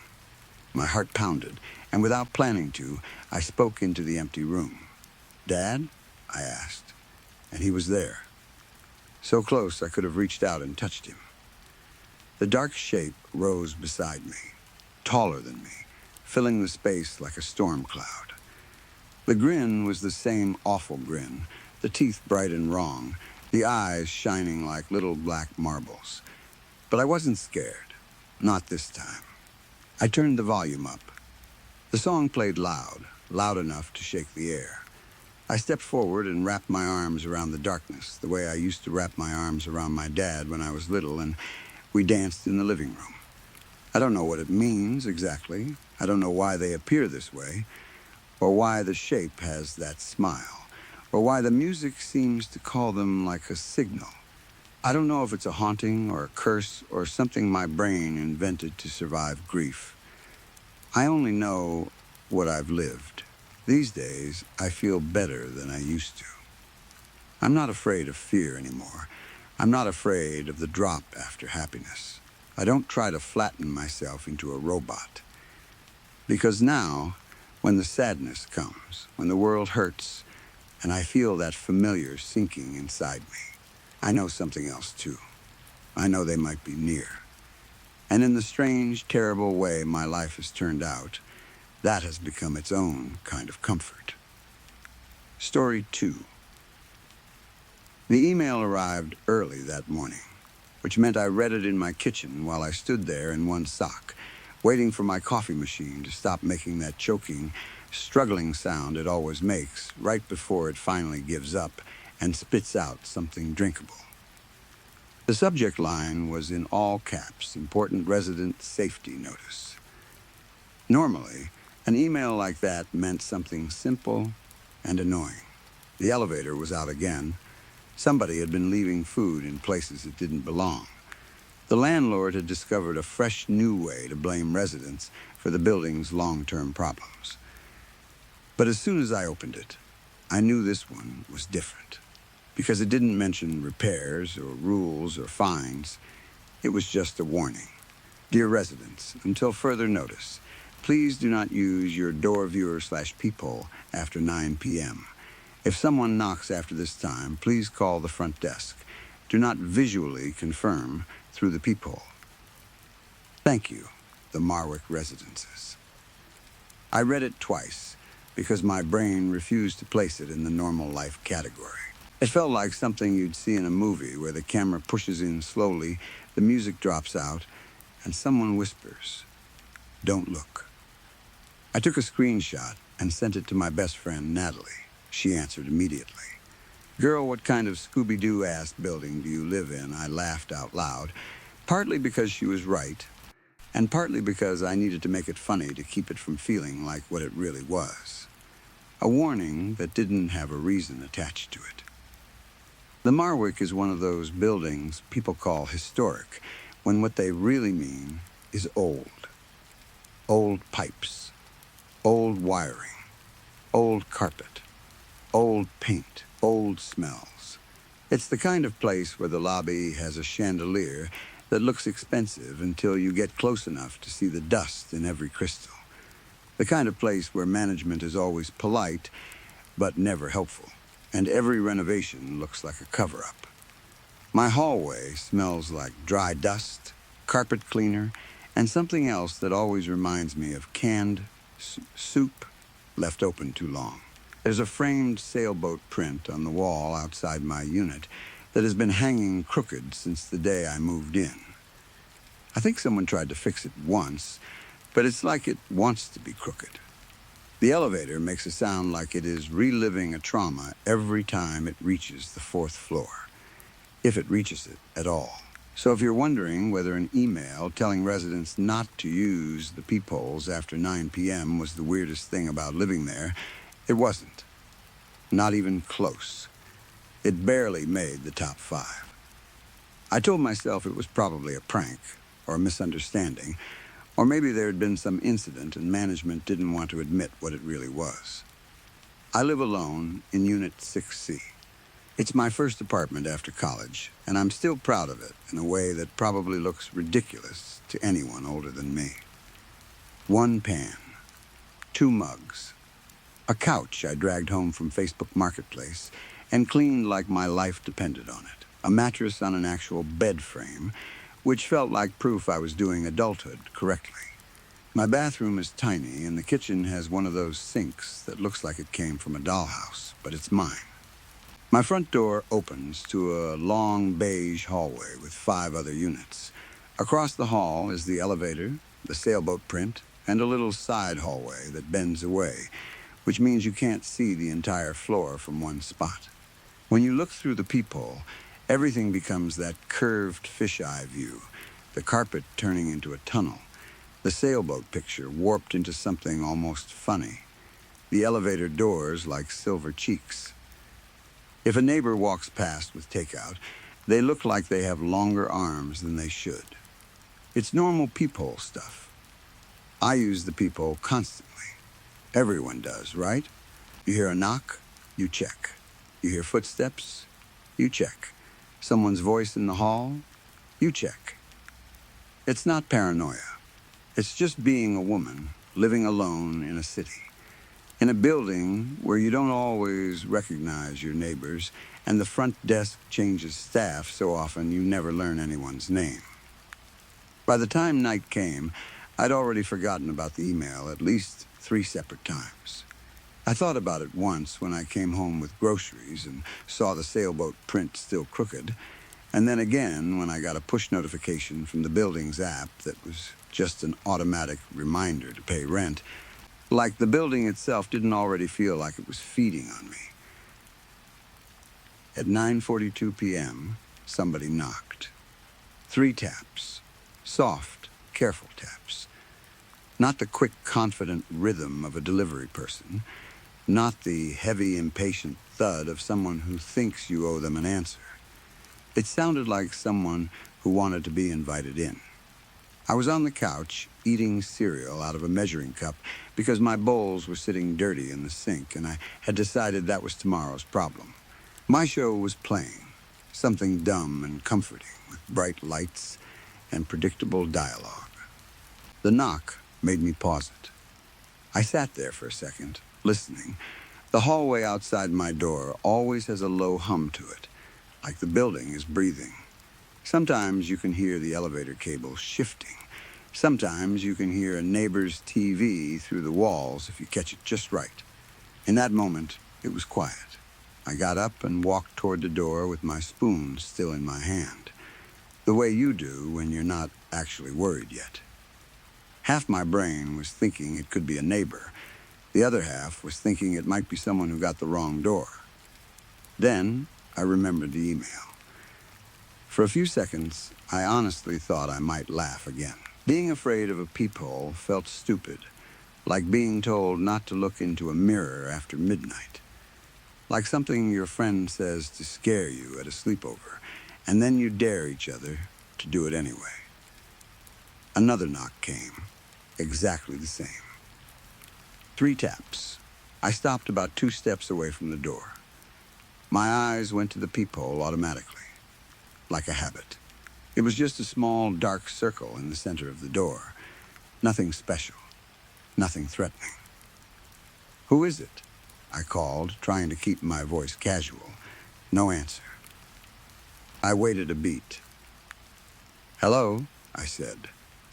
My heart pounded, and without planning to, I spoke into the empty room. "Dad?" I asked, and he was there. So close I could have reached out and touched him. The dark shape rose beside me, taller than me, filling the space like a storm cloud. The grin was the same awful grin, the teeth bright and wrong, the eyes shining like little black marbles. But I wasn't scared, not this time. I turned the volume up. The song played loud, loud enough to shake the air. I stepped forward and wrapped my arms around the darkness, the way I used to wrap my arms around my dad when I was little, and we danced in the living room. I don't know what it means exactly. I don't know why they appear this way, or why the shape has that smile, or why the music seems to call them like a signal. I don't know if it's a haunting or a curse or something my brain invented to survive grief. I only know what I've lived. These days, I feel better than I used to. I'm not afraid of fear anymore. I'm not afraid of the drop after happiness. I don't try to flatten myself into a robot. Because now, when the sadness comes, when the world hurts, and I feel that familiar sinking inside me, I know something else too. I know they might be near. And in the strange, terrible way my life has turned out, that has become its own kind of comfort. Story 2. The email arrived early that morning, which meant I read it in my kitchen while I stood there in one sock, waiting for my coffee machine to stop making that choking, struggling sound it always makes right before it finally gives up and spits out something drinkable. The subject line was in all caps, important resident safety notice. Normally, an email like that meant something simple and annoying. The elevator was out again. Somebody had been leaving food in places it didn't belong. The landlord had discovered a fresh new way to blame residents for the building's long-term problems. But as soon as I opened it, I knew this one was different. Because it didn't mention repairs or rules or fines. It was just a warning. Dear residents, until further notice, please do not use your door viewer/peephole after 9 p.m. If someone knocks after this time, please call the front desk. Do not visually confirm through the peephole. Thank you, the Marwick Residences. I read it twice because my brain refused to place it in the normal life category. It felt like something you'd see in a movie where the camera pushes in slowly, the music drops out, and someone whispers, "Don't look." I took a screenshot and sent it to my best friend, Natalie. She answered immediately. "Girl, what kind of Scooby-Doo-ass building do you live in?" I laughed out loud, partly because she was right, and partly because I needed to make it funny to keep it from feeling like what it really was. A warning that didn't have a reason attached to it. The Marwick is one of those buildings people call historic, when what they really mean is old. Old pipes, old wiring, old carpet, old paint, old smells. It's the kind of place where the lobby has a chandelier that looks expensive until you get close enough to see the dust in every crystal. The kind of place where management is always polite, but never helpful. And every renovation looks like a cover-up. My hallway smells like dry dust, carpet cleaner, and something else that always reminds me of canned soup left open too long. There's a framed sailboat print on the wall outside my unit, that has been hanging crooked since the day I moved in. I think someone tried to fix it once, but it's like it wants to be crooked. The elevator makes it sound like it is reliving a trauma every time it reaches the fourth floor, if it reaches it at all. So if you're wondering whether an email telling residents not to use the peepholes after 9 p.m. was the weirdest thing about living there, it wasn't. Not even close. It barely made the top 5. I told myself it was probably a prank or a misunderstanding, or maybe there had been some incident and management didn't want to admit what it really was. I live alone in Unit 6C. It's my first apartment after college, and I'm still proud of it in a way that probably looks ridiculous to anyone older than me. 1 pan, 2 mugs, a couch I dragged home from Facebook Marketplace and cleaned like my life depended on it, a mattress on an actual bed frame, which felt like proof I was doing adulthood correctly. My bathroom is tiny, and the kitchen has one of those sinks that looks like it came from a dollhouse, but it's mine. My front door opens to a long beige hallway with 5 other units. Across the hall is the elevator, the sailboat print, and a little side hallway that bends away, which means you can't see the entire floor from one spot. When you look through the peephole, everything becomes that curved fisheye view, the carpet turning into a tunnel, the sailboat picture warped into something almost funny, the elevator doors like silver cheeks. If a neighbor walks past with takeout, they look like they have longer arms than they should. It's normal peephole stuff. I use the peephole constantly. Everyone does, right? You hear a knock, you check. You hear footsteps, you check. Someone's voice in the hall, you check. It's not paranoia. It's just being a woman living alone in a city. In a building where you don't always recognize your neighbors, and the front desk changes staff so often you never learn anyone's name. By the time night came, I'd already forgotten about the email at least 3 separate times. I thought about it once when I came home with groceries and saw the sailboat print still crooked, and then again when I got a push notification from the building's app that was just an automatic reminder to pay rent, like the building itself didn't already feel like it was feeding on me. At 9:42 p.m., somebody knocked. 3 taps. Soft, careful taps. Not the quick, confident rhythm of a delivery person. Not the heavy, impatient thud of someone who thinks you owe them an answer. It sounded like someone who wanted to be invited in. I was on the couch, eating cereal out of a measuring cup because my bowls were sitting dirty in the sink, and I had decided that was tomorrow's problem. My show was playing, something dumb and comforting with bright lights and predictable dialogue. The knock made me pause it. I sat there for a second, listening. The hallway outside my door always has a low hum to it, like the building is breathing. Sometimes you can hear the elevator cable shifting. Sometimes you can hear a neighbor's TV through the walls if you catch it just right. In that moment, it was quiet. I got up and walked toward the door with my spoon still in my hand, the way you do when you're not actually worried yet. Half my brain was thinking it could be a neighbor. The other half was thinking it might be someone who got the wrong door. Then I remembered the email. For a few seconds, I honestly thought I might laugh again. Being afraid of a peephole felt stupid, like being told not to look into a mirror after midnight. Like something your friend says to scare you at a sleepover, and then you dare each other to do it anyway. Another knock came, exactly the same. 3 taps. I stopped about 2 steps away from the door. My eyes went to the peephole automatically, like a habit. It was just a small, dark circle in the center of the door. Nothing special, nothing threatening. "Who is it?" I called, trying to keep my voice casual. No answer. I waited a beat. "Hello," I said.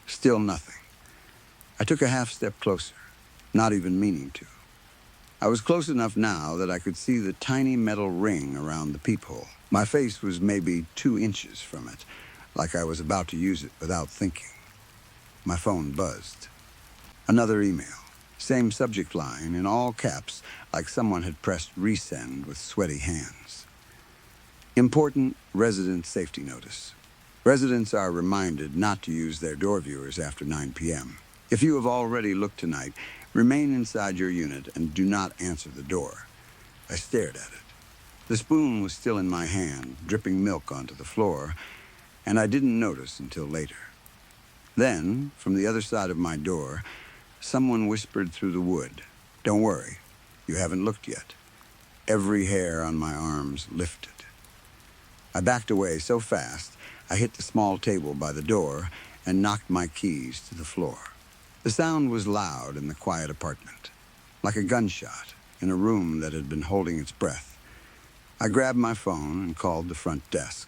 Still nothing. I took a half step closer, not even meaning to. I was close enough now that I could see the tiny metal ring around the peephole. My face was maybe 2 inches from it, like I was about to use it without thinking. My phone buzzed. Another email. Same subject line in all caps, like someone had pressed resend with sweaty hands. Important resident safety notice. Residents are reminded not to use their door viewers after 9 p.m. If you have already looked tonight, remain inside your unit and do not answer the door. I stared at it. The spoon was still in my hand, dripping milk onto the floor, and I didn't notice until later. Then, from the other side of my door, someone whispered through the wood, "Don't worry, you haven't looked yet." Every hair on my arms lifted. I backed away so fast, I hit the small table by the door and knocked my keys to the floor. The sound was loud in the quiet apartment, like a gunshot in a room that had been holding its breath. I grabbed my phone and called the front desk.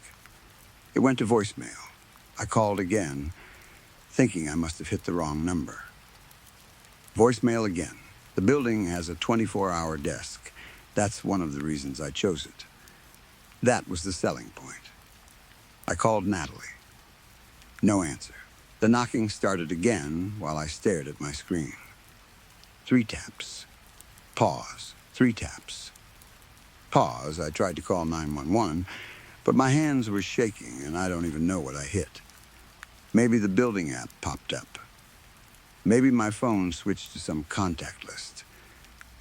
It went to voicemail. I called again, thinking I must have hit the wrong number. Voicemail again. The building has a 24-hour desk. That's one of the reasons I chose it. That was the selling point. I called Natalie. No answer. The knocking started again while I stared at my screen. 3 taps. Pause. 3 taps. Pause. I tried to call 911, but my hands were shaking and I don't even know what I hit. Maybe the building app popped up. Maybe my phone switched to some contact list.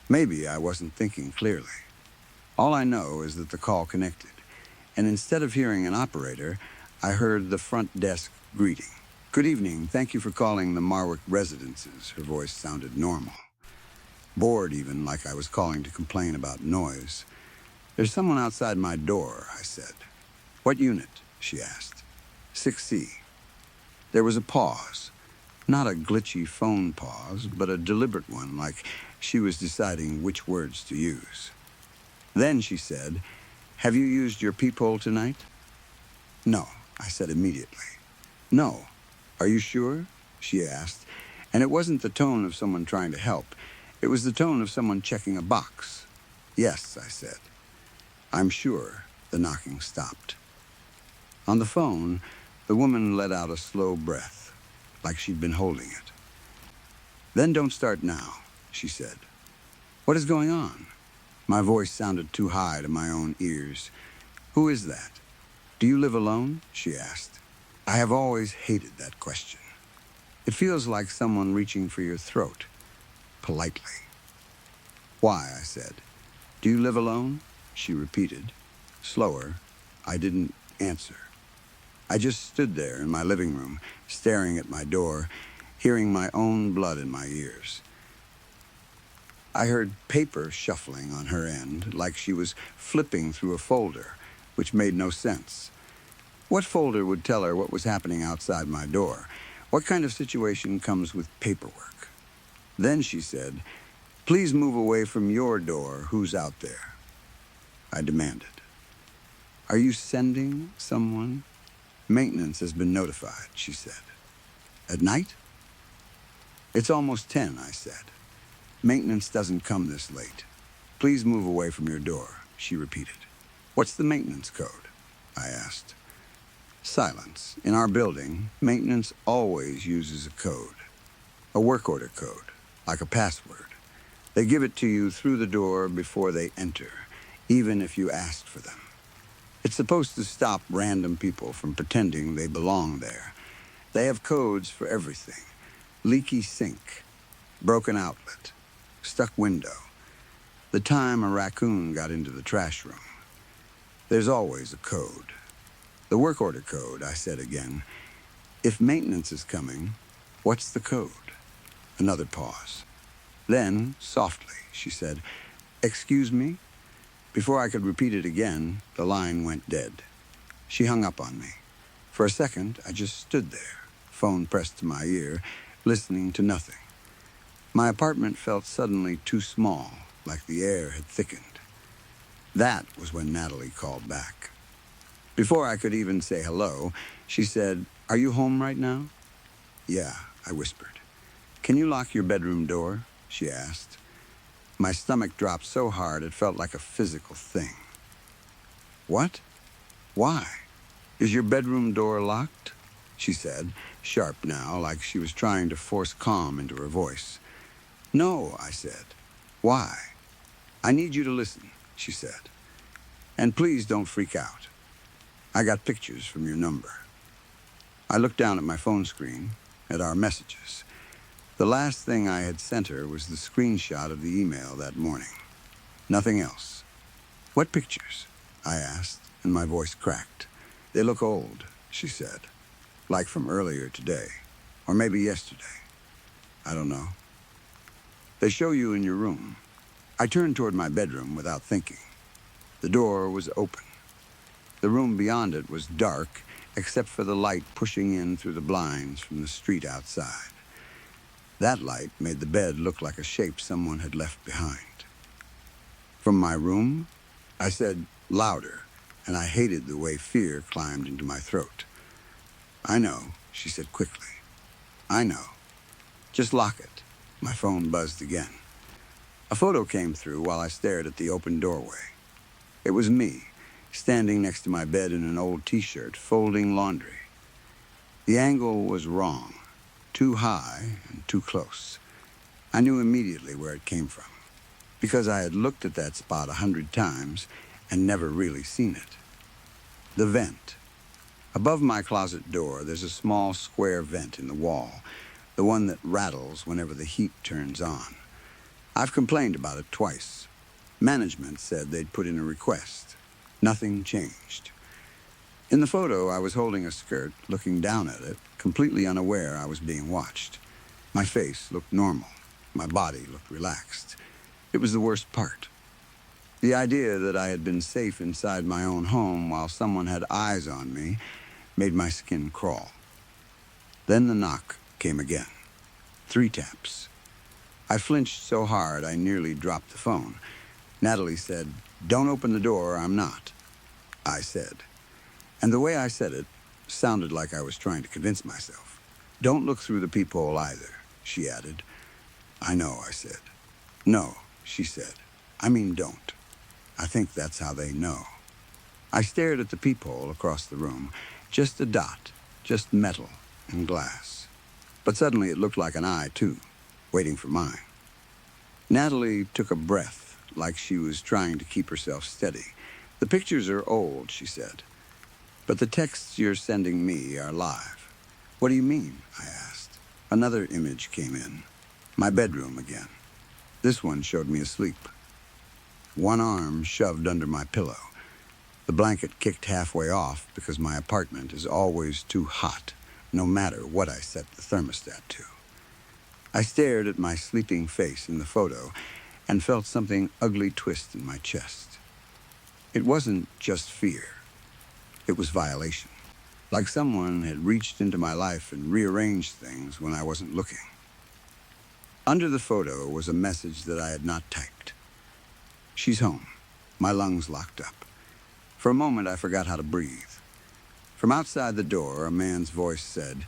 Maybe I wasn't thinking clearly. All I know is that the call connected, and instead of hearing an operator, I heard the front desk greeting. "Good evening. Thank you for calling the Marwick Residences." Her voice sounded normal. Bored even, like I was calling to complain about noise. "There's someone outside my door," I said. "What unit?" she asked. 6C. There was a pause. Not a glitchy phone pause, but a deliberate one, like she was deciding which words to use. Then she said, "Have you used your peephole tonight?" "No," I said immediately. "No. Are you sure?" she asked, and it wasn't the tone of someone trying to help. It was the tone of someone checking a box. "Yes," I said. "I'm sure." The knocking stopped. On the phone, the woman let out a slow breath, like she'd been holding it. "Then don't start now," she said. "What is going on?" My voice sounded too high to my own ears. "Who is that? Do you live alone?" she asked. I have always hated that question. It feels like someone reaching for your throat, politely. "Why?" I said. "Do you live alone?" she repeated. Slower. I didn't answer. I just stood there in my living room, staring at my door, hearing my own blood in my ears. I heard paper shuffling on her end, like she was flipping through a folder, which made no sense. What folder would tell her what was happening outside my door? What kind of situation comes with paperwork? Then she said, "Please move away from your door. Who's out there?" I demanded. "Are you sending someone?" "Maintenance has been notified," she said. "At night?" "It's almost 10, I said. "Maintenance doesn't come this late. Please move away from your door," she repeated. "What's the maintenance code?" I asked. Silence. In our building, maintenance always uses a code. A work order code, like a password. They give it to you through the door before they enter, even if you asked for them. It's supposed to stop random people from pretending they belong there. They have codes for everything. Leaky sink, broken outlet, stuck window, the time a raccoon got into the trash room. There's always a code. "The work order code," I said again. "If maintenance is coming, what's the code?" Another pause. Then, softly, she said, "Excuse me?" Before I could repeat it again, the line went dead. She hung up on me. For a second, I just stood there, phone pressed to my ear, listening to nothing. My apartment felt suddenly too small, like the air had thickened. That was when Natalie called back. Before I could even say hello, she said, "Are you home right now?" "Yeah," I whispered. "Can you lock your bedroom door?" she asked. My stomach dropped so hard it felt like a physical thing. What? Why? Is your bedroom door locked? She said, sharp now, like she was trying to force calm into her voice. No, I said. Why? I need you to listen, she said. And please don't freak out. I got pictures from your number. I looked down at my phone screen, at our messages. The last thing I had sent her was the screenshot of the email that morning. Nothing else. What pictures? I asked, and my voice cracked. They look old, she said. Like from earlier today. Or maybe yesterday. I don't know. They show you in your room. I turned toward my bedroom without thinking. The door was open. The room beyond it was dark, except for the light pushing in through the blinds from the street outside. That light made the bed look like a shape someone had left behind. From my room? I said louder, and I hated the way fear climbed into my throat. I know, she said quickly. I know. Just lock it. My phone buzzed again. A photo came through while I stared at the open doorway. It was me, standing next to my bed in an old t-shirt, folding laundry. The angle was wrong, too high and too close. I knew immediately where it came from, because I had looked at that spot 100 times and never really seen it. The vent. Above my closet door, there's a small square vent in the wall, the one that rattles whenever the heat turns on. I've complained about it twice. Management said they'd put in a request. Nothing changed. In the photo, I was holding a skirt, looking down at it, completely unaware I was being watched. My face looked normal. My body looked relaxed. It was the worst part. The idea that I had been safe inside my own home while someone had eyes on me made my skin crawl. Then the knock came again. 3 taps. I flinched so hard I nearly dropped the phone. Natalie said, "Don't open the door, I'm not." I said. And the way I said it sounded like I was trying to convince myself. "Don't look through the peephole either," she added. "I know," I said. "No," she said. "I mean don't. I think that's how they know." I stared at the peephole across the room. Just a dot, just metal and glass. But suddenly it looked like an eye, too, waiting for mine. Natalie took a breath, like she was trying to keep herself steady. "The pictures are old," she said. "But the texts you're sending me are live." "What do you mean?" I asked. Another image came in. My bedroom again. This one showed me asleep. One arm shoved under my pillow. The blanket kicked halfway off because my apartment is always too hot, no matter what I set the thermostat to. I stared at my sleeping face in the photo and felt something ugly twist in my chest. It wasn't just fear. It was violation. Like someone had reached into my life and rearranged things when I wasn't looking. Under the photo was a message that I had not typed. "She's home." My lungs locked up. For a moment, I forgot how to breathe. From outside the door, a man's voice said,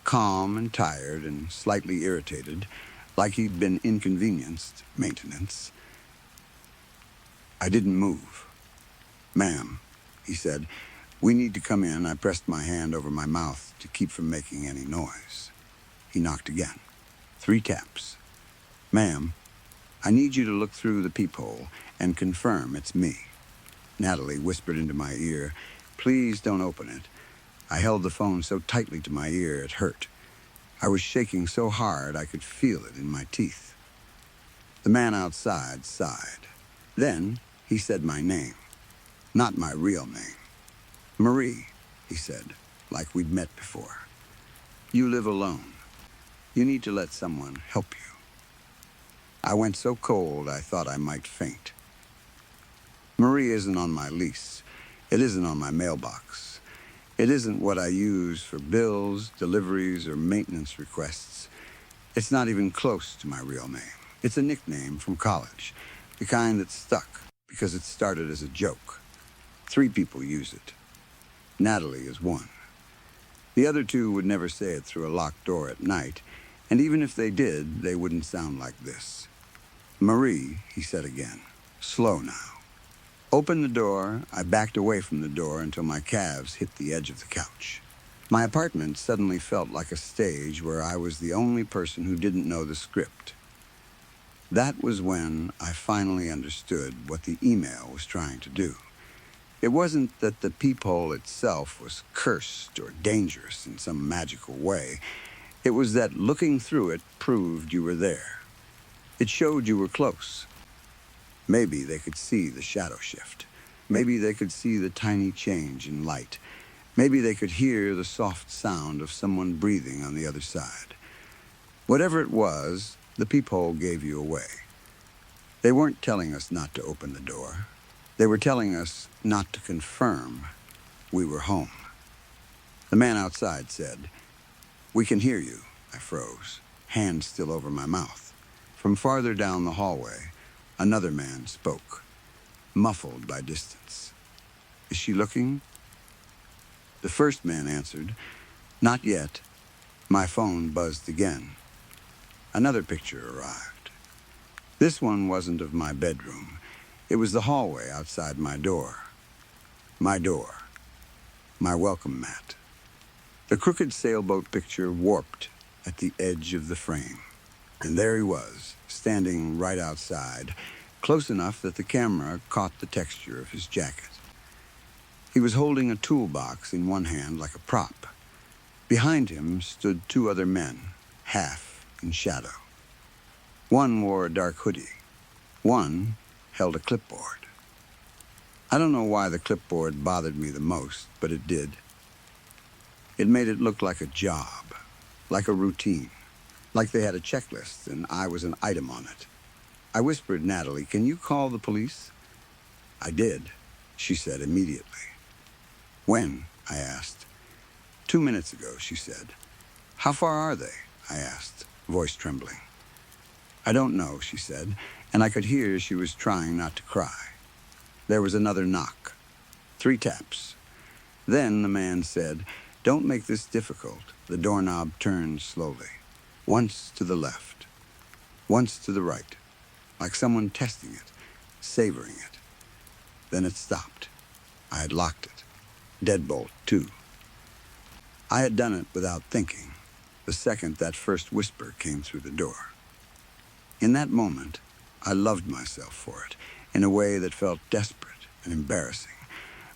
calm and tired and slightly irritated, like he'd been inconvenienced, maintenance. I didn't move. "Ma'am," he said, "we need to come in." I pressed my hand over my mouth to keep from making any noise. He knocked again. 3 taps. "Ma'am, I need you to look through the peephole and confirm it's me." Natalie whispered into my ear, "Please don't open it." I held the phone so tightly to my ear it hurt. I was shaking so hard I could feel it in my teeth. The man outside sighed. Then he said my name. Not my real name. "Marie," he said, like we'd met before. "You live alone. You need to let someone help you." I went so cold I thought I might faint. Marie isn't on my lease. It isn't on my mailbox. It isn't what I use for bills, deliveries, or maintenance requests. It's not even close to my real name. It's a nickname from college, the kind that stuck because it started as a joke. 3 people use it. Natalie is one. The other 2 would never say it through a locked door at night, and even if they did, they wouldn't sound like this. Marie, he said again. Slow now. Open the door. I backed away from the door until my calves hit the edge of the couch. My apartment suddenly felt like a stage where I was the only person who didn't know the script. That was when I finally understood what the email was trying to do. It wasn't that the peephole itself was cursed or dangerous in some magical way. It was that looking through it proved you were there. It showed you were close. Maybe they could see the shadow shift. Maybe they could see the tiny change in light. Maybe they could hear the soft sound of someone breathing on the other side. Whatever it was, the peephole gave you away. They weren't telling us not to open the door. They were telling us not to confirm we were home. The man outside said, "We can hear you." I froze, hand still over my mouth. From farther down the hallway, another man spoke, muffled by distance. "Is she looking?" The first man answered, "Not yet." My phone buzzed again. Another picture arrived. This one wasn't of my bedroom. It was the hallway outside my door. My door. My welcome mat. The crooked sailboat picture warped at the edge of the frame. And there he was, standing right outside, close enough that the camera caught the texture of his jacket. He was holding a toolbox in one hand like a prop. Behind him stood two other men, half in shadow. One wore a dark hoodie. One held a clipboard. I don't know why the clipboard bothered me the most, but it did. It made it look like a job, like a routine, like they had a checklist and I was an item on it. I whispered, "Natalie, can you call the police?" "I did," she said immediately. "When?" I asked. "2 minutes ago," she said. "How far are they?" I asked, voice trembling. "I don't know," she said, and I could hear she was trying not to cry. There was another knock. 3 taps. Then the man said, "Don't make this difficult." The doorknob turned slowly. Once to the left. Once to the right. Like someone testing it, savoring it. Then it stopped. I had locked it. Deadbolt, too. I had done it without thinking, the second that first whisper came through the door. In that moment, I loved myself for it, in a way that felt desperate and embarrassing,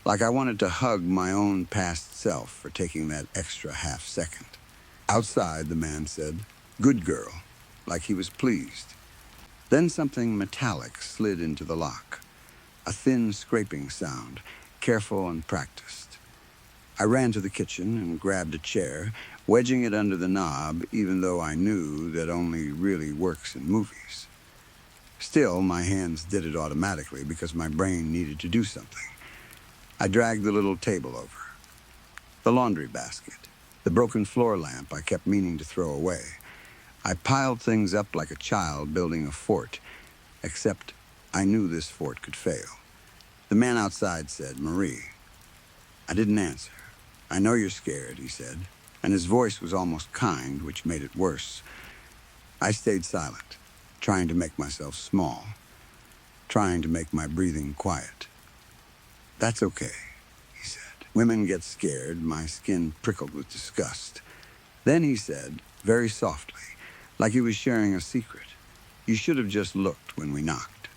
like I wanted to hug my own past self for taking that extra half second. Outside, the man said, "Good girl," like he was pleased. Then something metallic slid into the lock, a thin scraping sound, careful and practiced. I ran to the kitchen and grabbed a chair, wedging it under the knob, even though I knew that only really works in movies. Still, my hands did it automatically because my brain needed to do something. I dragged the little table over. The laundry basket, the broken floor lamp I kept meaning to throw away. I piled things up like a child building a fort, except I knew this fort could fail. The man outside said, "Marie." I didn't answer. "I know you're scared," he said, and his voice was almost kind, which made it worse. I stayed silent, trying to make myself small, trying to make my breathing quiet. "That's okay," he said. "Women get scared." My skin prickled with disgust. Then he said, very softly, like he was sharing a secret, "You should have just looked when we knocked."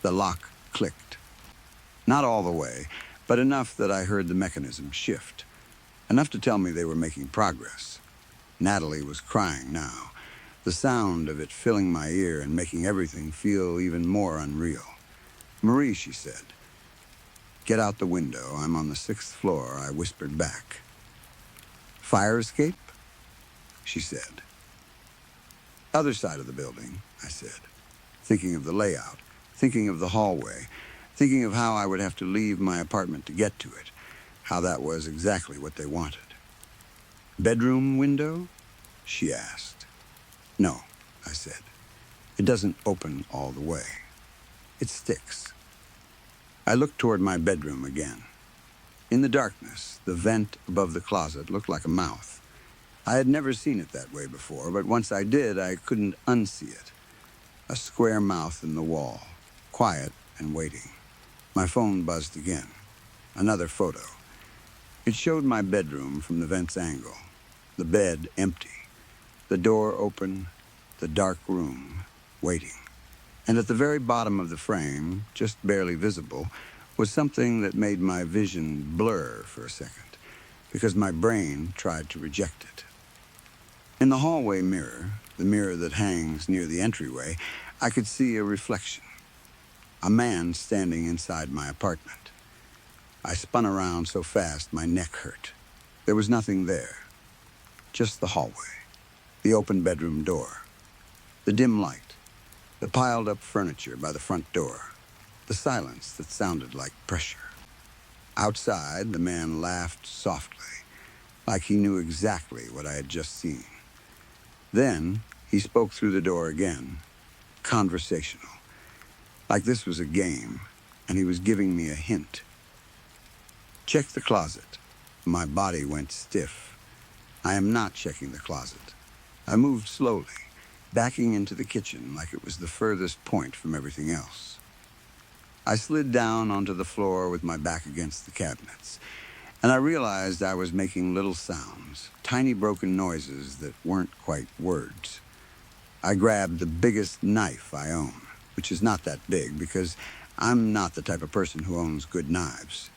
The lock clicked. Not all the way, but enough that I heard the mechanism shift. Enough to tell me they were making progress. Natalie was crying now, the sound of it filling my ear and making everything feel even more unreal. "Marie," she said. "Get out the window. I'm on the 6th floor," I whispered back. "Fire escape?" she said. "Other side of the building," I said, thinking of the layout, thinking of the hallway, thinking of how I would have to leave my apartment to get to it, how that was exactly what they wanted. "Bedroom window?" she asked. "No," I said. "It doesn't open all the way. It sticks." I looked toward my bedroom again. In the darkness, the vent above the closet looked like a mouth. I had never seen it that way before, but once I did, I couldn't unsee it. a square mouth in the wall, quiet and waiting. My phone buzzed again. Another photo. It showed my bedroom from the vent's angle. The bed empty. The door open. The dark room, waiting. And at the very bottom of the frame, just barely visible, was something that made my vision blur for a second, because my brain tried to reject it. In the hallway mirror, the mirror that hangs near the entryway, I could see a reflection. A man standing inside my apartment. I spun around so fast my neck hurt. There was nothing there. Just the hallway, the open bedroom door, the dim light, the piled-up furniture by the front door, the silence that sounded like pressure. Outside, the man laughed softly, like he knew exactly what I had just seen. Then, he spoke through the door again, conversational, like this was a game, and he was giving me a hint. Check the closet. My body went stiff. I am not checking the closet. I moved slowly, backing into the kitchen like it was the furthest point from everything else. I slid down onto the floor with my back against the cabinets, and I realized I was making little sounds, tiny broken noises that weren't quite words. I grabbed the biggest knife I own, which is not that big because I'm not the type of person who owns good knives.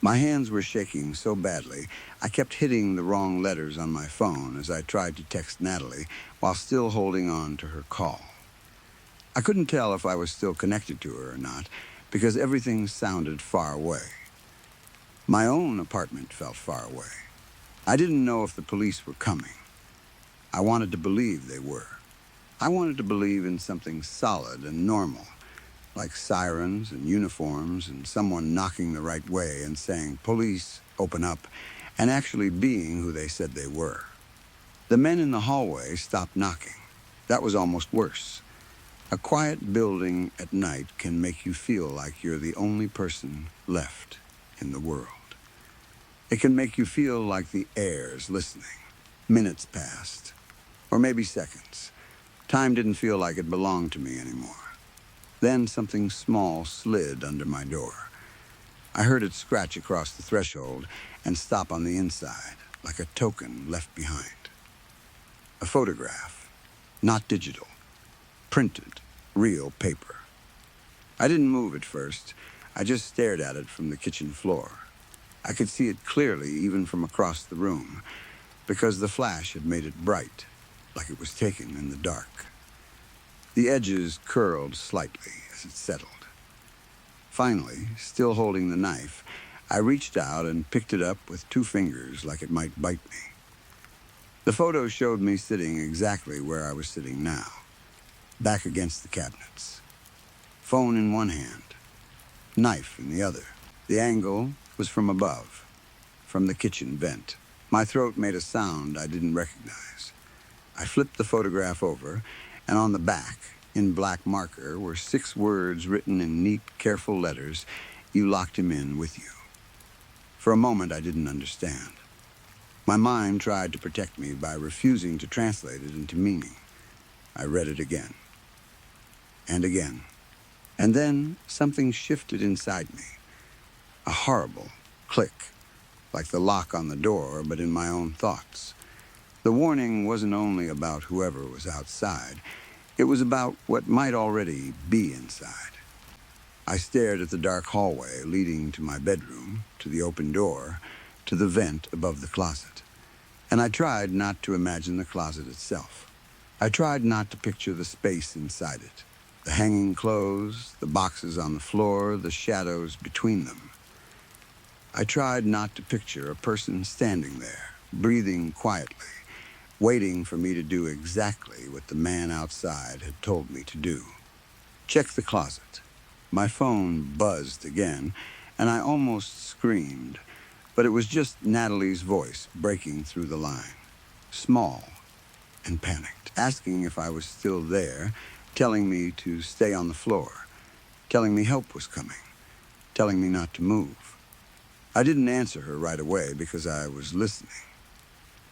My hands were shaking so badly, I kept hitting the wrong letters on my phone as I tried to text Natalie while still holding on to her call. I couldn't tell if I was still connected to her or not because everything sounded far away. My own apartment felt far away. I didn't know if the police were coming. I wanted to believe they were. I wanted to believe in something solid and normal, like sirens and uniforms and someone knocking the right way and saying, "Police, open up," and actually being who they said they were. The men in the hallway stopped knocking. That was almost worse. A quiet building at night can make you feel like you're the only person left in the world. It can make you feel like the air's listening. Minutes passed, or maybe seconds. Time didn't feel like it belonged to me anymore. Then something small slid under my door. I heard it scratch across the threshold and stop on the inside, like a token left behind. A photograph, not digital, printed, real paper. I didn't move at first. I just stared at it from the kitchen floor. I could see it clearly even from across the room, because the flash had made it bright, like it was taken in the dark. The edges curled slightly as it settled. Finally, still holding the knife, I reached out and picked it up with 2 fingers like it might bite me. The photo showed me sitting exactly where I was sitting now, back against the cabinets. Phone in one hand, knife in the other. The angle was from above, from the kitchen vent. My throat made a sound I didn't recognize. I flipped the photograph over, and on the back, in black marker, were 6 words written in neat, careful letters, "You locked him in with you." For a moment, I didn't understand. My mind tried to protect me by refusing to translate it into meaning. I read it again, and again. And then something shifted inside me. A horrible click, like the lock on the door, but in my own thoughts. The warning wasn't only about whoever was outside. It was about what might already be inside. I stared at the dark hallway leading to my bedroom, to the open door, to the vent above the closet. And I tried not to imagine the closet itself. I tried not to picture the space inside it, the hanging clothes, the boxes on the floor, the shadows between them. I tried not to picture a person standing there, breathing quietly, waiting for me to do exactly what the man outside had told me to do. Check the closet. My phone buzzed again, and I almost screamed, but it was just Natalie's voice breaking through the line, small and panicked, asking if I was still there, telling me to stay on the floor, telling me help was coming, telling me not to move. I didn't answer her right away because I was listening.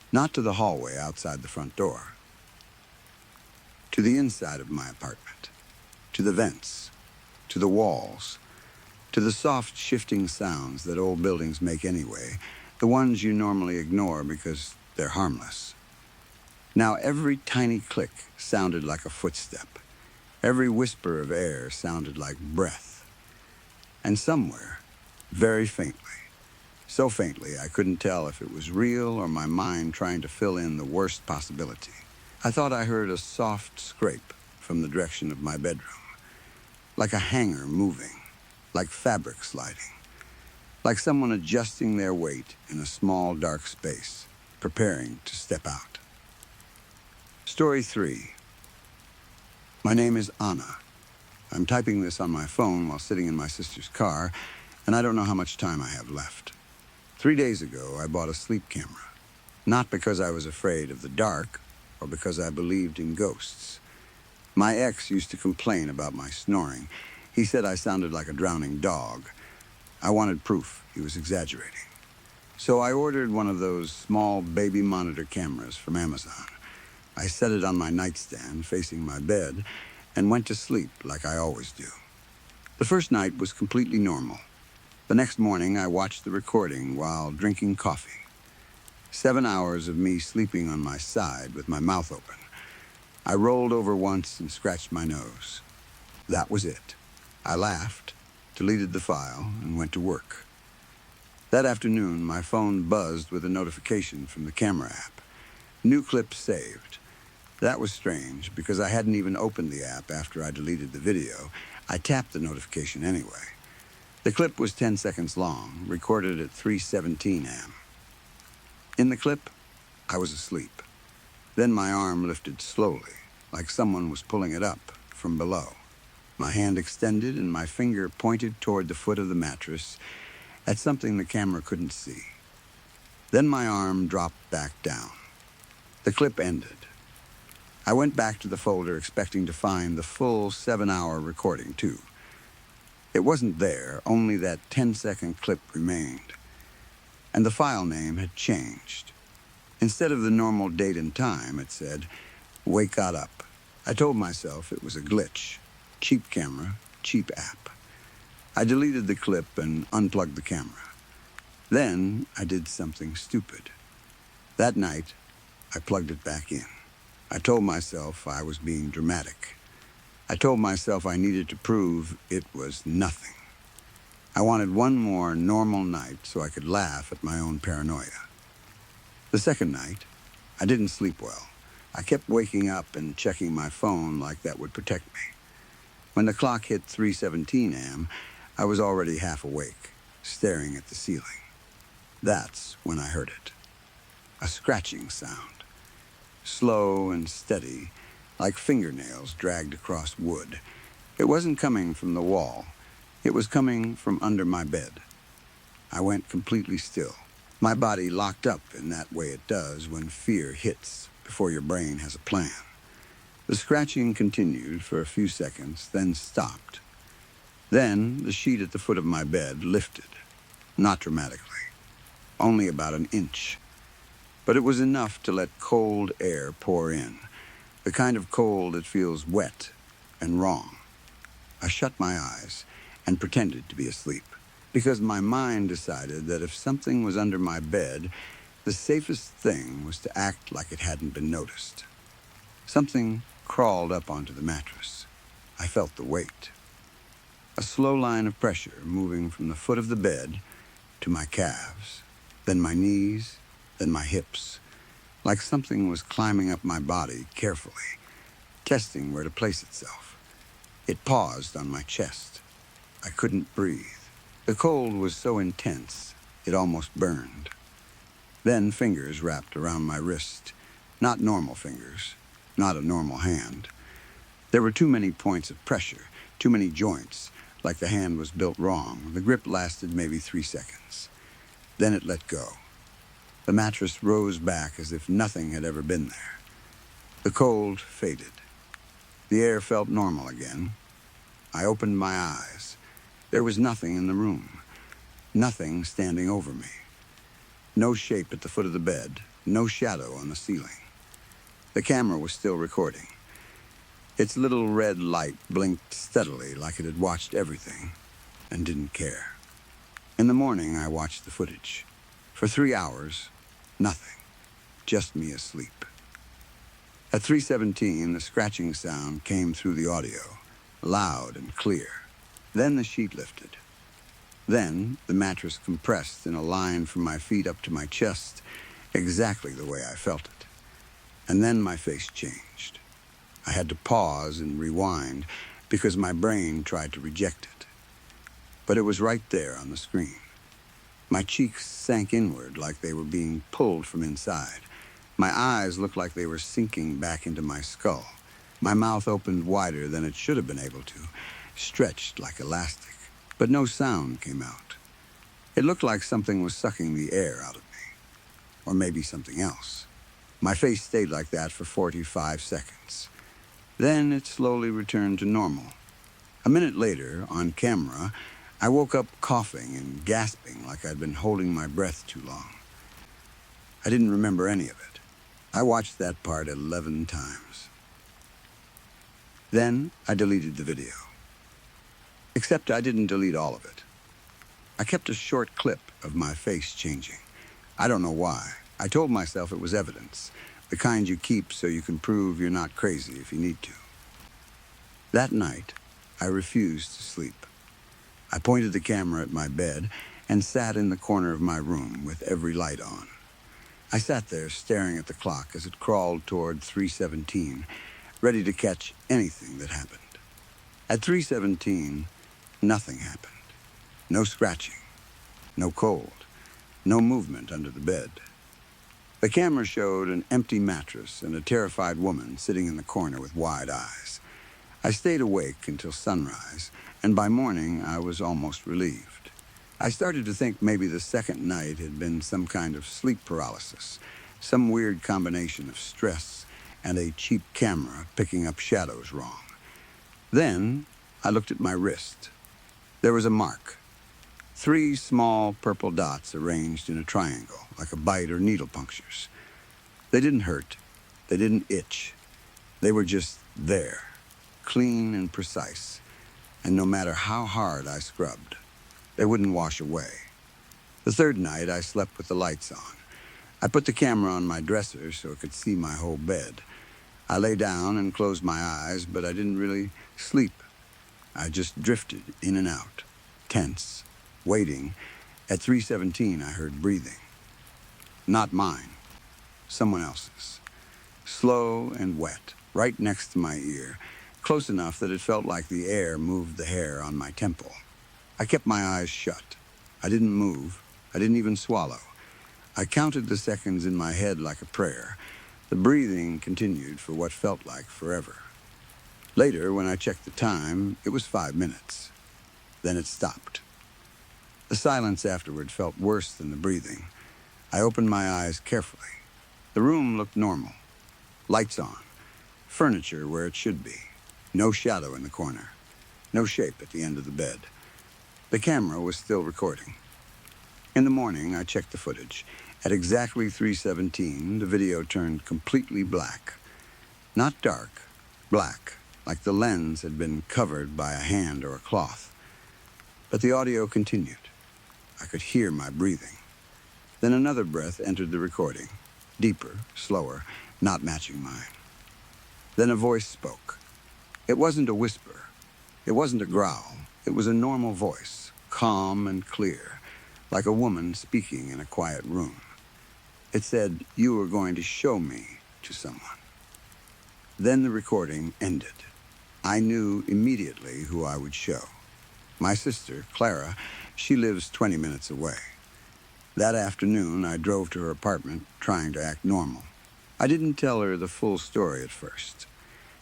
Not to the hallway outside the front door, to the inside of my apartment. to the vents, to the walls, to the soft shifting sounds that old buildings make anyway, the ones you normally ignore because they're harmless. Now every tiny click sounded like a footstep. Every whisper of air sounded like breath. And somewhere, very faintly, so faintly I couldn't tell if it was real or my mind trying to fill in the worst possibility, I thought I heard a soft scrape from the direction of my bedroom, like a hanger moving, like fabric sliding, like someone adjusting their weight in a small dark space, preparing to step out. Story 3. My name is Anna. I'm typing this on my phone while sitting in my sister's car, and I don't know how much time I have left. 3 days ago, I bought a sleep camera, not because I was afraid of the dark or because I believed in ghosts. My ex used to complain about my snoring. He said I sounded like a drowning dog. I wanted proof he was exaggerating. So I ordered one of those small baby monitor cameras from Amazon. I set it on my nightstand facing my bed and went to sleep like I always do. The first night was completely normal. The next morning, I watched the recording while drinking coffee. 7 hours of me sleeping on my side with my mouth open. I rolled over once and scratched my nose. That was it. I laughed, deleted the file, and went to work. That afternoon, my phone buzzed with a notification from the camera app. New clip saved. That was strange because I hadn't even opened the app after I deleted the video. I tapped the notification anyway. The clip was 10 seconds long, recorded at 3:17 a.m. In the clip, I was asleep. Then my arm lifted slowly, like someone was pulling it up from below. My hand extended and my finger pointed toward the foot of the mattress at something the camera couldn't see. Then my arm dropped back down. The clip ended. I went back to the folder expecting to find the full 7-hour recording, too. It wasn't there, only that 10-second clip remained. And the file name had changed. Instead of the normal date and time, it said, "Wake Got Up." I told myself it was a glitch. Cheap camera, cheap app. I deleted the clip and unplugged the camera. Then I did something stupid. That night, I plugged it back in. I told myself I was being dramatic. I told myself I needed to prove it was nothing. I wanted one more normal night so I could laugh at my own paranoia. The second night, I didn't sleep well. I kept waking up and checking my phone like that would protect me. When the clock hit 3:17 a.m., I was already half awake, staring at the ceiling. That's when I heard it. A scratching sound. Slow and steady, like fingernails dragged across wood. It wasn't coming from the wall. It was coming from under my bed. I went completely still. My body locked up in that way it does when fear hits before your brain has a plan. The scratching continued for a few seconds, then stopped. Then the sheet at the foot of my bed lifted, not dramatically, only about an inch. But it was enough to let cold air pour in, the kind of cold that feels wet and wrong. I shut my eyes and pretended to be asleep, because my mind decided that if something was under my bed, the safest thing was to act like it hadn't been noticed. Something crawled up onto the mattress. I felt the weight. A slow line of pressure moving from the foot of the bed to my calves, then my knees, then my hips, like something was climbing up my body carefully, testing where to place itself. It paused on my chest. I couldn't breathe. The cold was so intense, it almost burned. Then fingers wrapped around my wrist. Not normal fingers, not a normal hand. There were too many points of pressure, too many joints, like the hand was built wrong. The grip lasted maybe 3 seconds. Then it let go. The mattress rose back as if nothing had ever been there. The cold faded. The air felt normal again. I opened my eyes. There was nothing in the room. Nothing standing over me. No shape at the foot of the bed. No shadow on the ceiling. The camera was still recording. Its little red light blinked steadily like it had watched everything and didn't care. In the morning, I watched the footage. For 3 hours, nothing, just me asleep. At 3:17, the scratching sound came through the audio, loud and clear. Then the sheet lifted. Then the mattress compressed in a line from my feet up to my chest, exactly the way I felt it. And then my face changed. I had to pause and rewind because my brain tried to reject it. But it was right there on the screen. My cheeks sank inward like they were being pulled from inside. My eyes looked like they were sinking back into my skull. My mouth opened wider than it should have been able to, stretched like elastic. But no sound came out. It looked like something was sucking the air out of me. Or maybe something else. My face stayed like that for 45 seconds. Then it slowly returned to normal. A minute later, on camera, I woke up coughing and gasping like I'd been holding my breath too long. I didn't remember any of it. I watched that part 11 times. Then I deleted the video. Except I didn't delete all of it. I kept a short clip of my face changing. I don't know why. I told myself it was evidence, the kind you keep so you can prove you're not crazy if you need to. That night, I refused to sleep. I pointed the camera at my bed and sat in the corner of my room with every light on. I sat there staring at the clock as it crawled toward 3:17, ready to catch anything that happened. At 3:17, nothing happened. No scratching, no cold, no movement under the bed. The camera showed an empty mattress and a terrified woman sitting in the corner with wide eyes. I stayed awake until sunrise, and by morning I was almost relieved. I started to think maybe the second night had been some kind of sleep paralysis, some weird combination of stress and a cheap camera picking up shadows wrong. Then I looked at my wrist. There was a mark. 3 small purple dots arranged in a triangle, like a bite or needle punctures. They didn't hurt. They didn't itch. They were just there, clean and precise. And no matter how hard I scrubbed, they wouldn't wash away. The third night, I slept with the lights on. I put the camera on my dresser so it could see my whole bed. I lay down and closed my eyes, but I didn't really sleep. I just drifted in and out, tense, waiting. At 3:17, I heard breathing. Not mine, someone else's. Slow and wet, right next to my ear, close enough that it felt like the air moved the hair on my temple. I kept my eyes shut. I didn't move. I didn't even swallow. I counted the seconds in my head like a prayer. The breathing continued for what felt like forever. Later, when I checked the time, it was 5 minutes. Then it stopped. The silence afterward felt worse than the breathing. I opened my eyes carefully. The room looked normal. Lights on. Furniture where it should be. No shadow in the corner. No shape at the end of the bed. The camera was still recording. In the morning, I checked the footage. At exactly 3:17, the video turned completely black. Not dark, black, like the lens had been covered by a hand or a cloth. But the audio continued. I could hear my breathing. Then another breath entered the recording, deeper, slower, not matching mine. Then a voice spoke. It wasn't a whisper. It wasn't a growl. It was a normal voice, calm and clear, like a woman speaking in a quiet room. It said, "You were going to show me to someone." Then the recording ended. I knew immediately who I would show. My sister, Clara, she lives 20 minutes away. That afternoon, I drove to her apartment, trying to act normal. I didn't tell her the full story at first.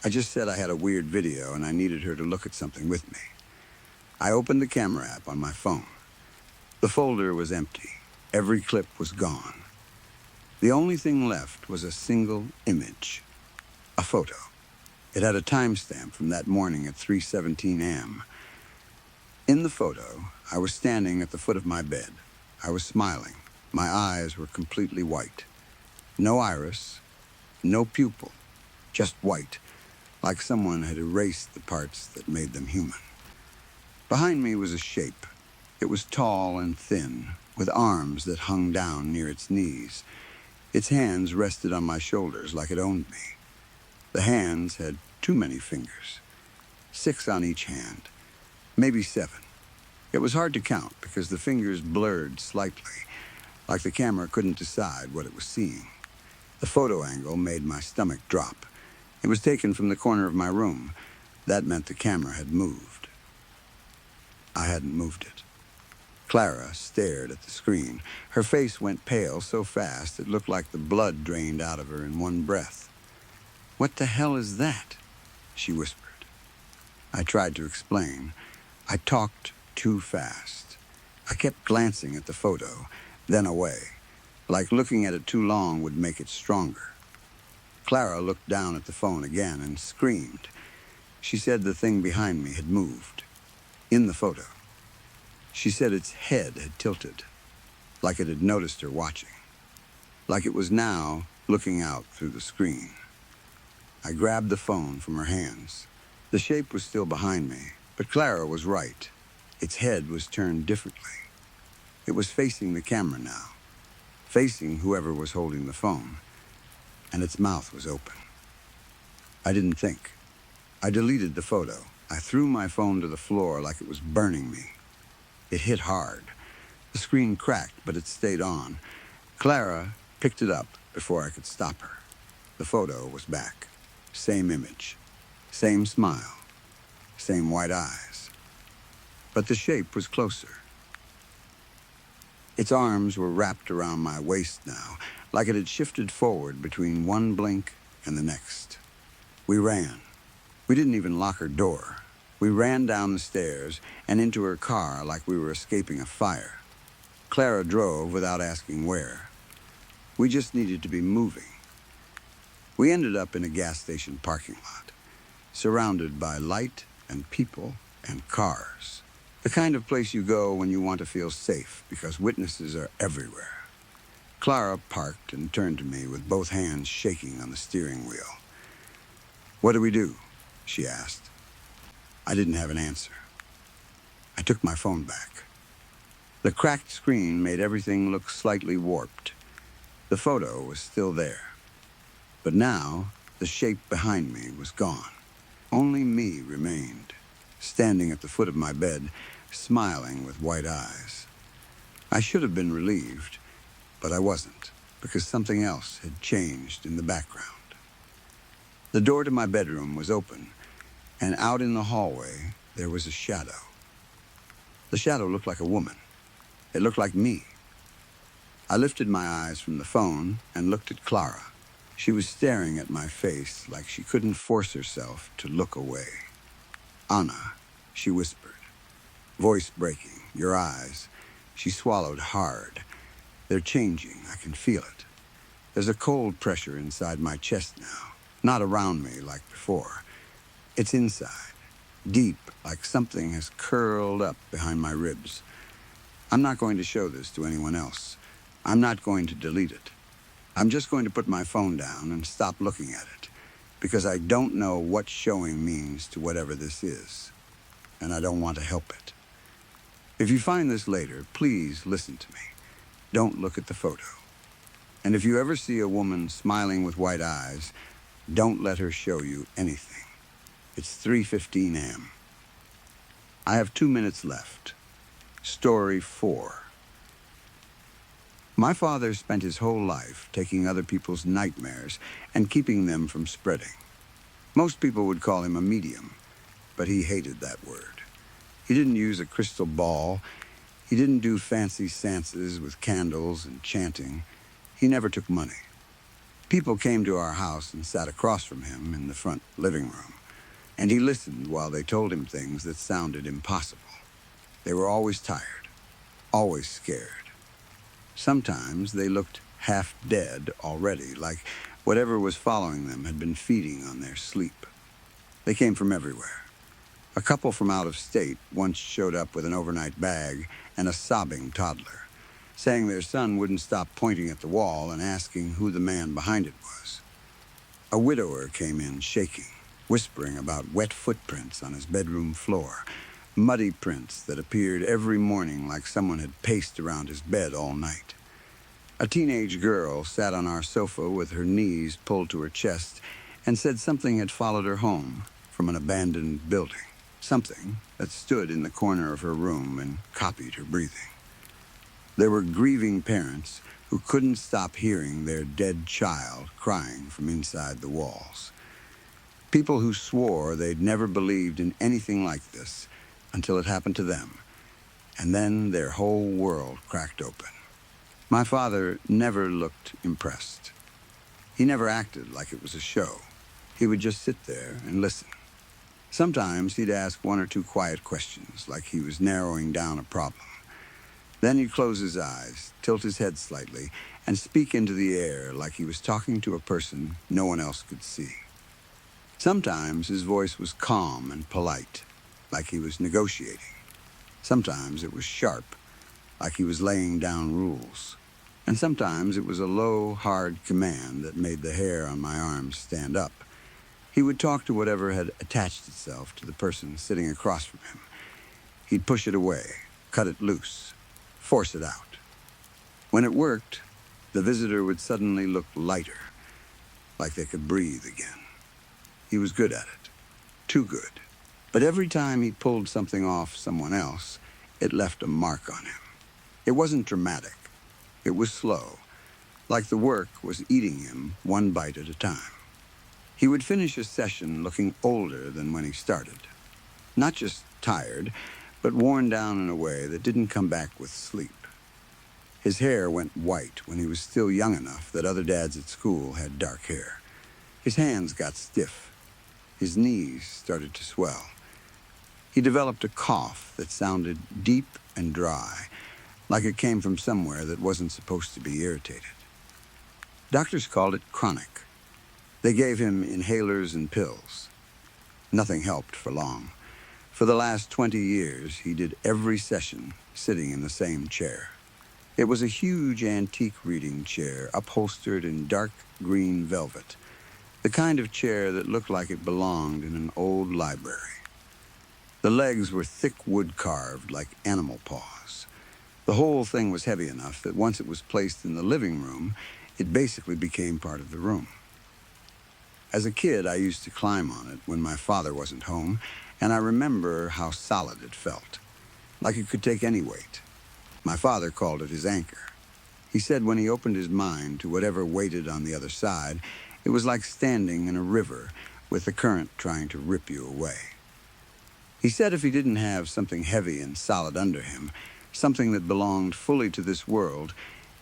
I just said I had a weird video and I needed her to look at something with me. I opened the camera app on my phone. The folder was empty. Every clip was gone. The only thing left was a single image, a photo. It had a timestamp from that morning at 3:17 a.m. In the photo, I was standing at the foot of my bed. I was smiling. My eyes were completely white. No iris, no pupil, just white, like someone had erased the parts that made them human. Behind me was a shape. It was tall and thin, with arms that hung down near its knees. Its hands rested on my shoulders like it owned me. The hands had too many fingers, 6 on each hand, maybe 7. It was hard to count because the fingers blurred slightly, like the camera couldn't decide what it was seeing. The photo angle made my stomach drop. It was taken from the corner of my room. That meant the camera had moved. I hadn't moved it. Clara stared at the screen. Her face went pale so fast it looked like the blood drained out of her in one breath. "What the hell is that?" she whispered. I tried to explain. I talked too fast. I kept glancing at the photo, then away, like looking at it too long would make it stronger. Clara looked down at the phone again and screamed. She said the thing behind me had moved. In the photo. She said its head had tilted, like it had noticed her watching, like it was now looking out through the screen. I grabbed the phone from her hands. The shape was still behind me, but Clara was right. Its head was turned differently. It was facing the camera now, facing whoever was holding the phone, and its mouth was open. I didn't think. I deleted the photo. I threw my phone to the floor like it was burning me. It hit hard. The screen cracked, but it stayed on. Clara picked it up before I could stop her. The photo was back. Same image. Same smile. Same white eyes. But the shape was closer. Its arms were wrapped around my waist now, like it had shifted forward between one blink and the next. We ran. We didn't even lock her door. We ran down the stairs and into her car like we were escaping a fire. Clara drove without asking where. We just needed to be moving. We ended up in a gas station parking lot, surrounded by light and people and cars. The kind of place you go when you want to feel safe because witnesses are everywhere. Clara parked and turned to me with both hands shaking on the steering wheel. "What do we do?" she asked. I didn't have an answer. I took my phone back. The cracked screen made everything look slightly warped. The photo was still there. But now, the shape behind me was gone. Only me remained, standing at the foot of my bed, smiling with white eyes. I should have been relieved, but I wasn't, because something else had changed in the background. The door to my bedroom was open, and out in the hallway, there was a shadow. The shadow looked like a woman. It looked like me. I lifted my eyes from the phone and looked at Clara. She was staring at my face like she couldn't force herself to look away. "Anna," she whispered, voice breaking, "your eyes." She swallowed hard. "They're changing. I can feel it. There's a cold pressure inside my chest now, not around me like before. It's inside, deep, like something has curled up behind my ribs. I'm not going to show this to anyone else. I'm not going to delete it. I'm just going to put my phone down and stop looking at it, because I don't know what showing means to whatever this is, and I don't want to help it. If you find this later, please listen to me. Don't look at the photo. And if you ever see a woman smiling with white eyes, don't let her show you anything. It's 3:15 a.m. I have 2 minutes left. Story 4. My father spent his whole life taking other people's nightmares and keeping them from spreading. Most people would call him a medium, but he hated that word. He didn't use a crystal ball. He didn't do fancy seances with candles and chanting. He never took money. People came to our house and sat across from him in the front living room, and he listened while they told him things that sounded impossible. They were always tired, always scared. Sometimes they looked half dead already, like whatever was following them had been feeding on their sleep. They came from everywhere. A couple from out of state once showed up with an overnight bag and a sobbing toddler, saying their son wouldn't stop pointing at the wall and asking who the man behind it was. A widower came in shaking. whispering about wet footprints on his bedroom floor, muddy prints that appeared every morning like someone had paced around his bed all night. A teenage girl sat on our sofa with her knees pulled to her chest and said something had followed her home from an abandoned building, something that stood in the corner of her room and copied her breathing. There were grieving parents who couldn't stop hearing their dead child crying from inside the walls. People who swore they'd never believed in anything like this until it happened to them, and then their whole world cracked open. My father never looked impressed. He never acted like it was a show. He would just sit there and listen. Sometimes he'd ask one or two quiet questions, like he was narrowing down a problem. Then he'd close his eyes, tilt his head slightly, and speak into the air like he was talking to a person no one else could see. Sometimes his voice was calm and polite, like he was negotiating. Sometimes it was sharp, like he was laying down rules. And sometimes it was a low, hard command that made the hair on my arms stand up. He would talk to whatever had attached itself to the person sitting across from him. He'd push it away, cut it loose, force it out. When it worked, the visitor would suddenly look lighter, like they could breathe again. He was good at it, too good. But every time he pulled something off someone else, it left a mark on him. It wasn't dramatic. It was slow, like the work was eating him one bite at a time. He would finish a session looking older than when he started. Not just tired, but worn down in a way that didn't come back with sleep. His hair went white when he was still young enough that other dads at school had dark hair. His hands got stiff. His knees started to swell. He developed a cough that sounded deep and dry, like it came from somewhere that wasn't supposed to be irritated. Doctors called it chronic. They gave him inhalers and pills. Nothing helped for long. For the last 20 years, he did every session sitting in the same chair. It was a huge antique reading chair upholstered in dark green velvet, the kind of chair that looked like it belonged in an old library. The legs were thick wood carved like animal paws. The whole thing was heavy enough that once it was placed in the living room, it basically became part of the room. As a kid, I used to climb on it when my father wasn't home, and I remember how solid it felt, like it could take any weight. My father called it his anchor. He said when he opened his mind to whatever waited on the other side, it was like standing in a river with the current trying to rip you away. He said if he didn't have something heavy and solid under him, something that belonged fully to this world,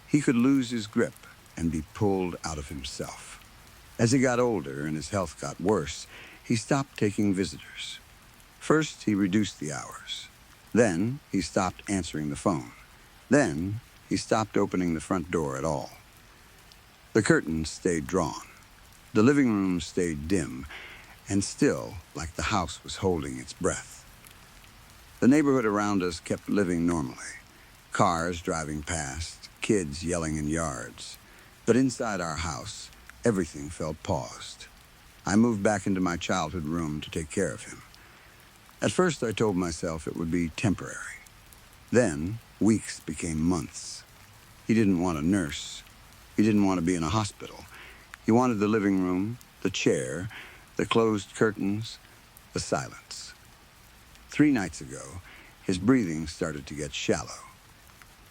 he could lose his grip and be pulled out of himself. As he got older and his health got worse, he stopped taking visitors. First, he reduced the hours. Then, he stopped answering the phone. Then, he stopped opening the front door at all. The curtains stayed drawn. The living room stayed dim, and still, like the house was holding its breath. The neighborhood around us kept living normally. Cars driving past, kids yelling in yards. But inside our house, everything felt paused. I moved back into my childhood room to take care of him. At first, I told myself it would be temporary. Then, weeks became months. He didn't want a nurse. He didn't want to be in a hospital. He wanted the living room, the chair, the closed curtains, the silence. 3 nights ago, his breathing started to get shallow.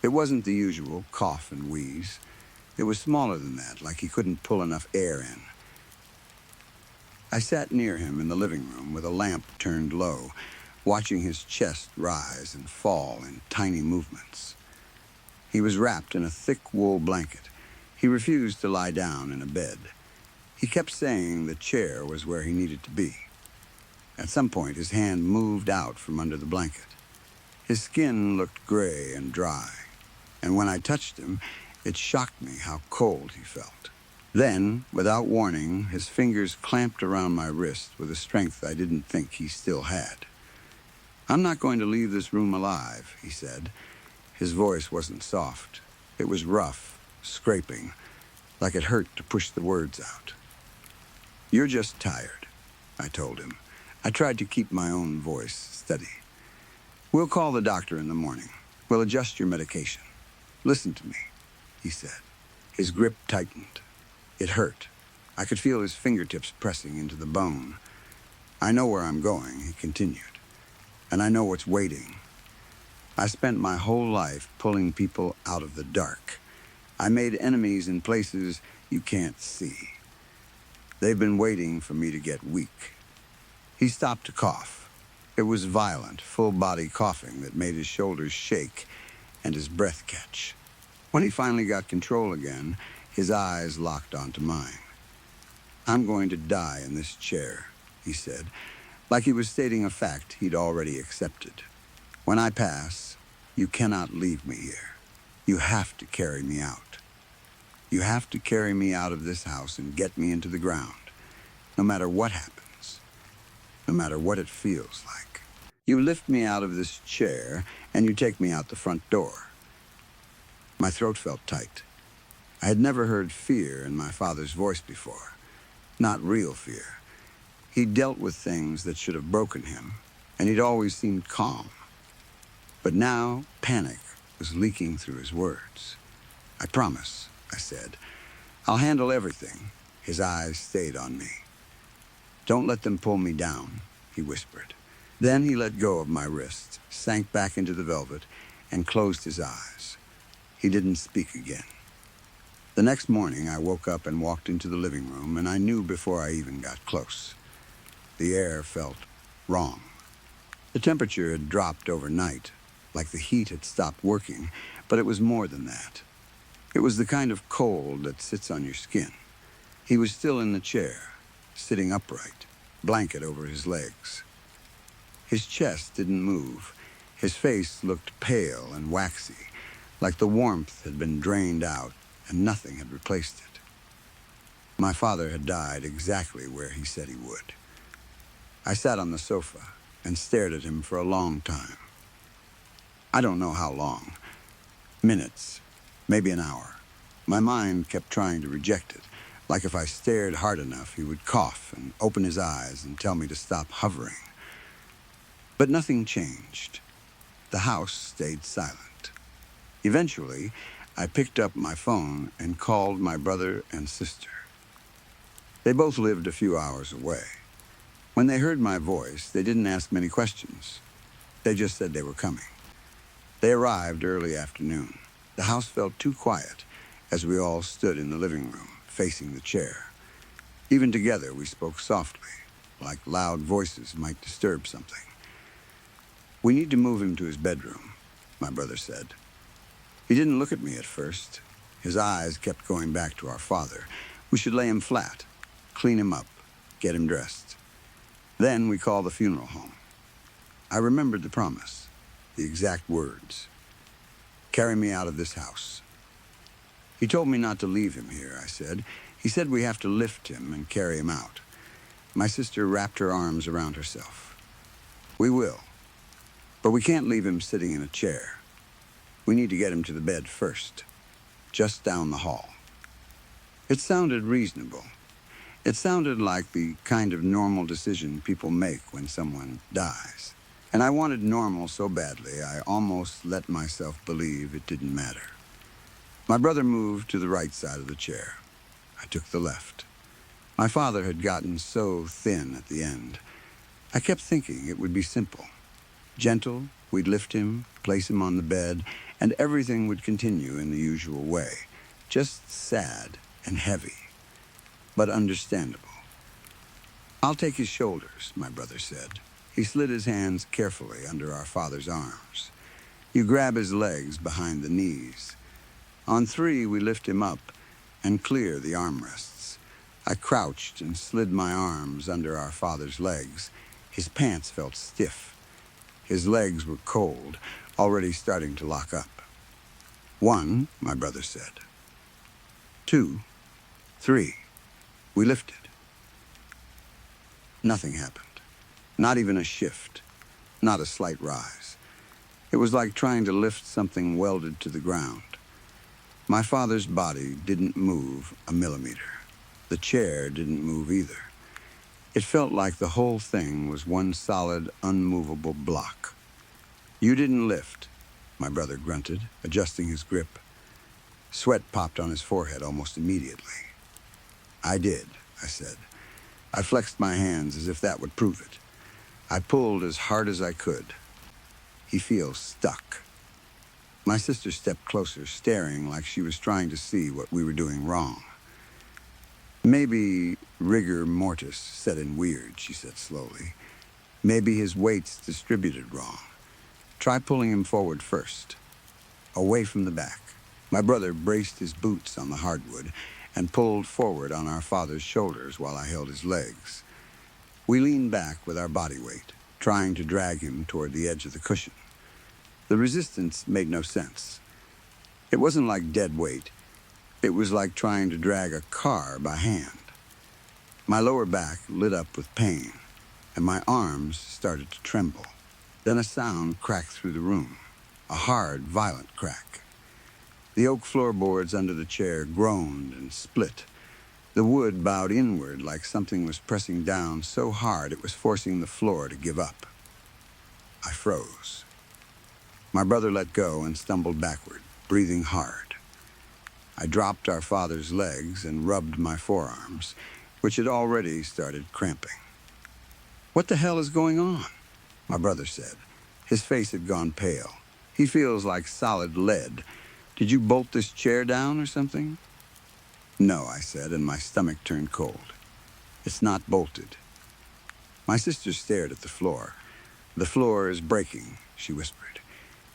It wasn't the usual cough and wheeze. It was smaller than that, like he couldn't pull enough air in. I sat near him in the living room with a lamp turned low, watching his chest rise and fall in tiny movements. He was wrapped in a thick wool blanket. He refused to lie down in a bed. He kept saying the chair was where he needed to be. At some point, his hand moved out from under the blanket. His skin looked gray and dry, and when I touched him, it shocked me how cold he felt. Then, without warning, his fingers clamped around my wrist with a strength I didn't think he still had. "I'm not going to leave this room alive," he said. His voice wasn't soft. It was rough, scraping, like it hurt to push the words out. "You're just tired. I told him. I tried to keep my own voice steady. "We'll call the doctor in the morning. We'll adjust your medication. Listen to me," he said. His grip tightened. It hurt. I could feel his fingertips pressing into the bone. "I know where I'm going," he continued, "and I know what's waiting. I spent my whole life pulling people out of the dark. I made enemies in places you can't see. They've been waiting for me to get weak." He stopped to cough. It was violent, full-body coughing that made his shoulders shake and his breath catch. When he finally got control again, his eyes locked onto mine. "I'm going to die in this chair," he said, like he was stating a fact he'd already accepted. "When I pass, you cannot leave me here. You have to carry me out. You have to carry me out of this house and get me into the ground, no matter what happens, no matter what it feels like. You lift me out of this chair and you take me out the front door." My throat felt tight. I had never heard fear in my father's voice before. Not real fear. He'd dealt with things that should have broken him, and he'd always seemed calm. But now, panic was leaking through his words. "I promise," I said. "I'll handle everything." His eyes stayed on me. "Don't let them pull me down," he whispered. Then he let go of my wrist, sank back into the velvet, and closed his eyes. He didn't speak again. The next morning, I woke up and walked into the living room, and I knew before I even got close. The air felt wrong. The temperature had dropped overnight, like the heat had stopped working, but it was more than that. It was the kind of cold that sits on your skin. He was still in the chair, sitting upright, blanket over his legs. His chest didn't move. His face looked pale and waxy, like the warmth had been drained out and nothing had replaced it. My father had died exactly where he said he would. I sat on the sofa and stared at him for a long time. I don't know how long. Minutes, maybe an hour. My mind kept trying to reject it, like if I stared hard enough, he would cough and open his eyes and tell me to stop hovering. But nothing changed. The house stayed silent. Eventually, I picked up my phone and called my brother and sister. They both lived a few hours away. When they heard my voice, they didn't ask many questions. They just said they were coming. They arrived early afternoon. The house felt too quiet as we all stood in the living room, facing the chair. Even together, we spoke softly, like loud voices might disturb something. "We need to move him to his bedroom," my brother said. He didn't look at me at first. His eyes kept going back to our father. We should lay him flat, clean him up, get him dressed. Then we called the funeral home. I remembered the promise, the exact words. "Carry me out of this house." "He told me not to leave him here," I said. "He said we have to lift him and carry him out." My sister wrapped her arms around herself. "We will. But we can't leave him sitting in a chair. We need to get him to the bed first, just down the hall." It sounded reasonable. It sounded like the kind of normal decision people make when someone dies. And I wanted normal so badly, I almost let myself believe it didn't matter. My brother moved to the right side of the chair. I took the left. My father had gotten so thin at the end. I kept thinking it would be simple. Gentle, we'd lift him, place him on the bed, and everything would continue in the usual way. Just sad and heavy, but understandable. "I'll take his shoulders," my brother said. He slid his hands carefully under our father's arms. "You grab his legs behind the knees. On 3, we lift him up and clear the armrests." I crouched and slid my arms under our father's legs. His pants felt stiff. His legs were cold, already starting to lock up. "1, my brother said. 2, 3. We lifted. Nothing happened. Not even a shift. Not a slight rise. It was like trying to lift something welded to the ground. My father's body didn't move a millimeter. The chair didn't move either. It felt like the whole thing was one solid, unmovable block. "You didn't lift," my brother grunted, adjusting his grip. Sweat popped on his forehead almost immediately. "I did," I said. I flexed my hands as if that would prove it. I pulled as hard as I could. "He feels stuck." My sister stepped closer, staring like she was trying to see what we were doing wrong. "Maybe rigor mortis set in weird," she said slowly. "Maybe his weight's distributed wrong. Try pulling him forward first, away from the back." My brother braced his boots on the hardwood and pulled forward on our father's shoulders while I held his legs. We leaned back with our body weight, trying to drag him toward the edge of the cushion. The resistance made no sense. It wasn't like dead weight. It was like trying to drag a car by hand. My lower back lit up with pain, and my arms started to tremble. Then a sound cracked through the room, a hard, violent crack. The oak floorboards under the chair groaned and split. The wood bowed inward like something was pressing down so hard it was forcing the floor to give up. I froze. My brother let go and stumbled backward, breathing hard. I dropped our father's legs and rubbed my forearms, which had already started cramping. "What the hell is going on?" my brother said. His face had gone pale. "He feels like solid lead. Did you bolt this chair down or something?" "No," I said, and my stomach turned cold. "It's not bolted." My sister stared at the floor. "The floor is breaking," she whispered.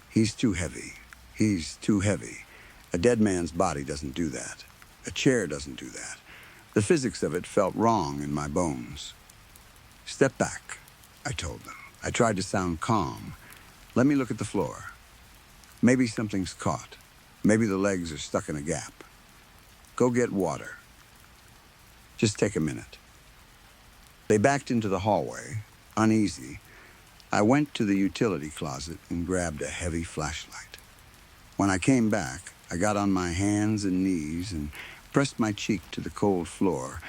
"He's too heavy. He's too heavy. A dead man's body doesn't do that. A chair doesn't do that." The physics of it felt wrong in my bones. "Step back," I told them. I tried to sound calm. "Let me look at the floor. Maybe something's caught. Maybe the legs are stuck in a gap. Go get water. Just take a minute." They backed into the hallway, uneasy. I went to the utility closet and grabbed a heavy flashlight. When I came back, I got on my hands and knees and pressed my cheek to the cold floor,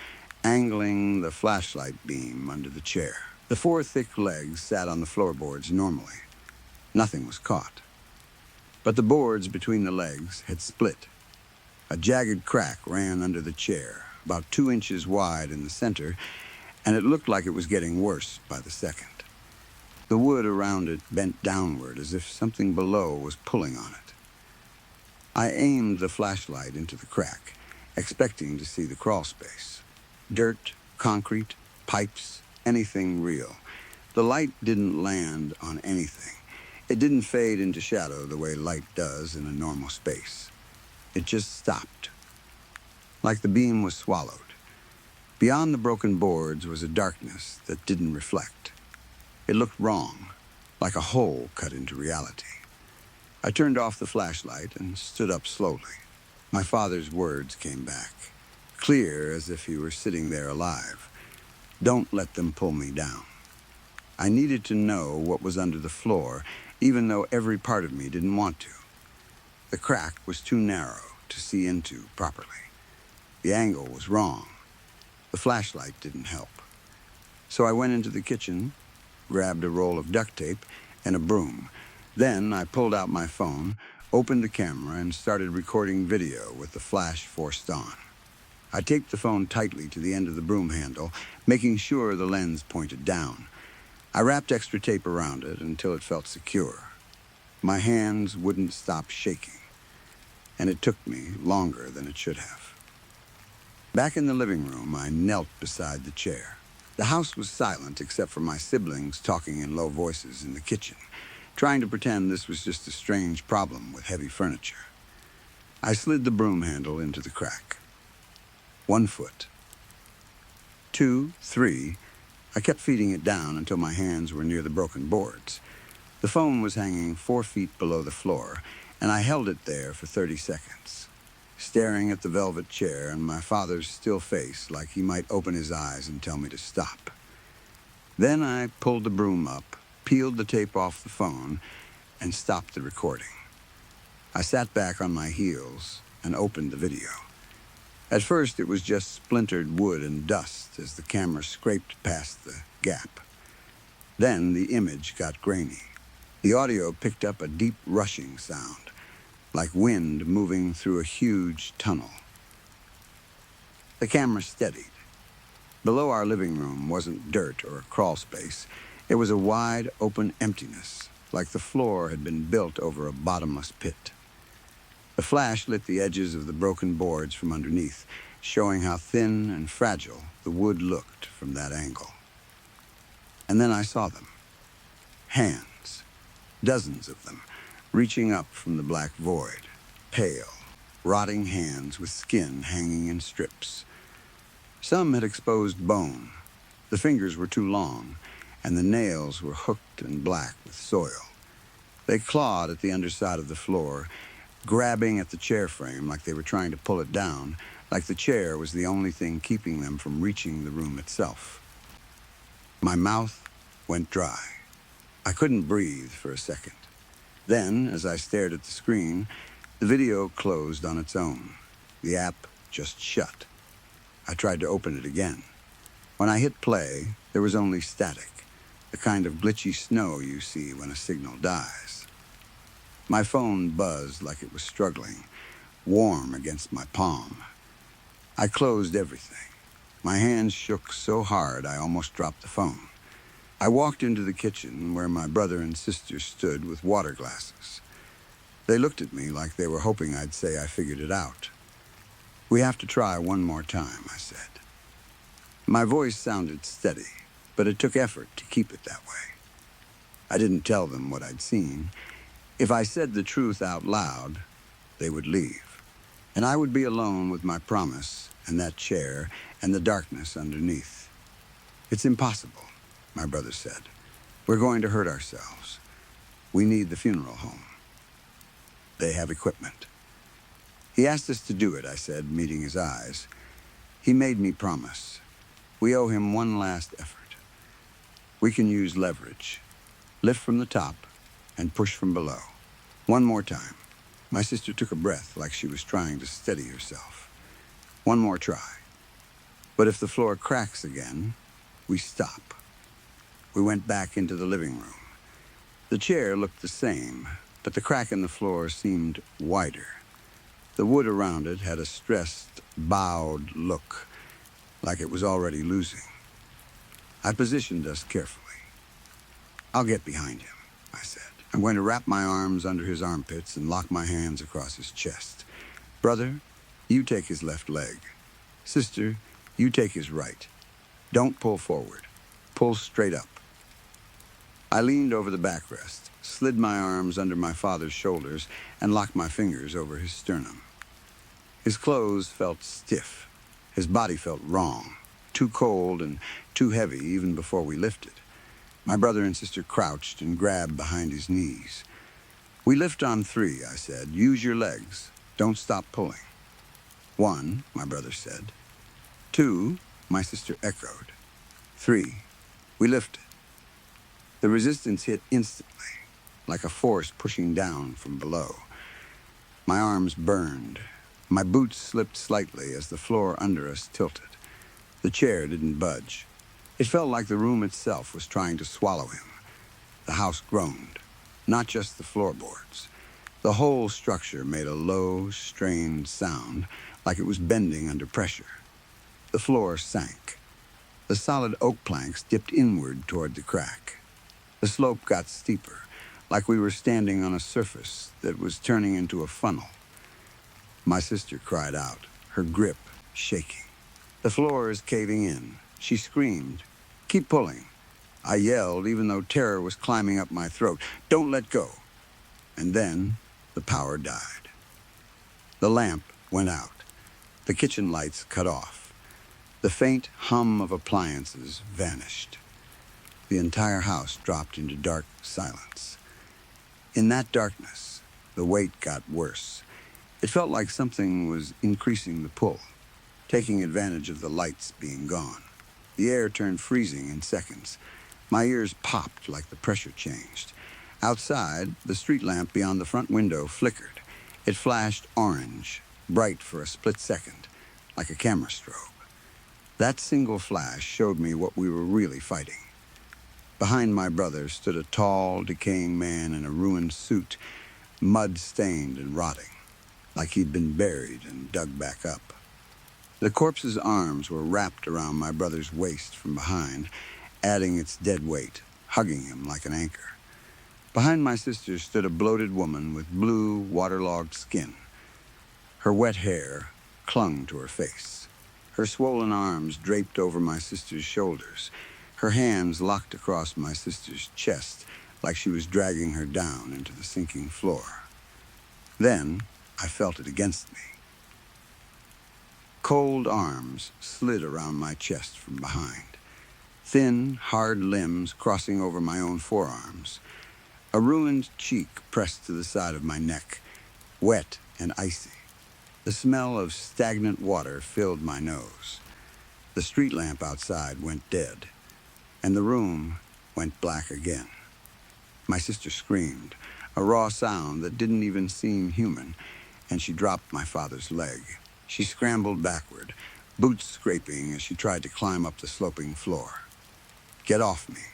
angling the flashlight beam under the chair. The 4 thick legs sat on the floorboards normally. Nothing was caught. But the boards between the legs had split. A jagged crack ran under the chair, about 2 inches wide in the center, and it looked like it was getting worse by the second. The wood around it bent downward as if something below was pulling on it. I aimed the flashlight into the crack, expecting to see the crawl space. Dirt, concrete, pipes, anything real. The light didn't land on anything. It didn't fade into shadow the way light does in a normal space. It just stopped, like the beam was swallowed. Beyond the broken boards was a darkness that didn't reflect. It looked wrong, like a hole cut into reality. I turned off the flashlight and stood up slowly. My father's words came back, clear as if he were sitting there alive. "Don't let them pull me down." I needed to know what was under the floor, even though every part of me didn't want to. The crack was too narrow to see into properly. The angle was wrong. The flashlight didn't help. So I went into the kitchen, grabbed a roll of duct tape and a broom. Then I pulled out my phone, opened the camera, and started recording video with the flash forced on. I taped the phone tightly to the end of the broom handle, making sure the lens pointed down. I wrapped extra tape around it until it felt secure. My hands wouldn't stop shaking, and it took me longer than it should have. Back in the living room, I knelt beside the chair. The house was silent except for my siblings talking in low voices in the kitchen, trying to pretend this was just a strange problem with heavy furniture. I slid the broom handle into the crack. 1 foot. 2, 3. I kept feeding it down until my hands were near the broken boards. The phone was hanging 4 feet below the floor, and I held it there for 30 seconds, staring at the velvet chair and my father's still face like he might open his eyes and tell me to stop. Then I pulled the broom up, peeled the tape off the phone, and stopped the recording. I sat back on my heels and opened the video. At first, it was just splintered wood and dust as the camera scraped past the gap. Then the image got grainy. The audio picked up a deep rushing sound, like wind moving through a huge tunnel. The camera steadied. Below our living room wasn't dirt or a crawl space. It was a wide, open emptiness, like the floor had been built over a bottomless pit. The flash lit the edges of the broken boards from underneath, showing how thin and fragile the wood looked from that angle. And then I saw them. Hands, dozens of them, reaching up from the black void, pale, rotting hands with skin hanging in strips. Some had exposed bone. The fingers were too long, and the nails were hooked and black with soil. They clawed at the underside of the floor, grabbing at the chair frame like they were trying to pull it down, like the chair was the only thing keeping them from reaching the room itself. My mouth went dry. I couldn't breathe for a second. Then, as I stared at the screen, the video closed on its own. The app just shut. I tried to open it again. When I hit play, there was only static, the kind of glitchy snow you see when a signal dies. My phone buzzed like it was struggling, warm against my palm. I closed everything. My hands shook so hard I almost dropped the phone. I walked into the kitchen where my brother and sister stood with water glasses. They looked at me like they were hoping I'd say I figured it out. "We have to try one more time," I said. My voice sounded steady, but it took effort to keep it that way. I didn't tell them what I'd seen. If I said the truth out loud, they would leave, and I would be alone with my promise and that chair and the darkness underneath. "It's impossible," my brother said. "We're going to hurt ourselves. We need the funeral home. They have equipment." "He asked us to do it," I said, meeting his eyes. "He made me promise. We owe him one last effort. We can use leverage. Lift from the top and push from below. One more time." My sister took a breath like she was trying to steady herself. "One more try. But if the floor cracks again, we stop." We went back into the living room. The chair looked the same, but the crack in the floor seemed wider. The wood around it had a stressed, bowed look, like it was already losing. I positioned us carefully. "I'll get behind him," I said. "I'm going to wrap my arms under his armpits and lock my hands across his chest. Brother, you take his left leg. Sister, you take his right. Don't pull forward. Pull straight up." I leaned over the backrest, slid my arms under my father's shoulders, and locked my fingers over his sternum. His clothes felt stiff. His body felt wrong, too cold and too heavy even before we lifted. My brother and sister crouched and grabbed behind his knees. "We lift on 3, I said. "Use your legs. Don't stop pulling." "1, my brother said. 2, my sister echoed. 3, we lifted. The resistance hit instantly, like a force pushing down from below. My arms burned. My boots slipped slightly as the floor under us tilted. The chair didn't budge. It felt like the room itself was trying to swallow him. The house groaned, not just the floorboards. The whole structure made a low, strained sound, like it was bending under pressure. The floor sank. The solid oak planks dipped inward toward the crack. The slope got steeper, like we were standing on a surface that was turning into a funnel. My sister cried out, her grip shaking. "The floor is caving in," she screamed. "Keep pulling." I yelled, even though terror was climbing up my throat. "Don't let go." And then the power died. The lamp went out. The kitchen lights cut off. The faint hum of appliances vanished. The entire house dropped into dark silence. In that darkness, the weight got worse. It felt like something was increasing the pull, taking advantage of the lights being gone. The air turned freezing in seconds. My ears popped like the pressure changed. Outside, the street lamp beyond the front window flickered. It flashed orange, bright for a split second, like a camera strobe. That single flash showed me what we were really fighting. Behind my brother stood a tall, decaying man in a ruined suit, mud-stained and rotting, like he'd been buried and dug back up. The corpse's arms were wrapped around my brother's waist from behind, adding its dead weight, hugging him like an anchor. Behind my sister stood a bloated woman with blue, waterlogged skin. Her wet hair clung to her face. Her swollen arms draped over my sister's shoulders, her hands locked across my sister's chest like she was dragging her down into the sinking floor. Then I felt it against me. Cold arms slid around my chest from behind, thin, hard limbs crossing over my own forearms. A ruined cheek pressed to the side of my neck, wet and icy. The smell of stagnant water filled my nose. The street lamp outside went dead, and the room went black again. My sister screamed, a raw sound that didn't even seem human, and she dropped my father's leg. She scrambled backward, boots scraping as she tried to climb up the sloping floor. "Get off me."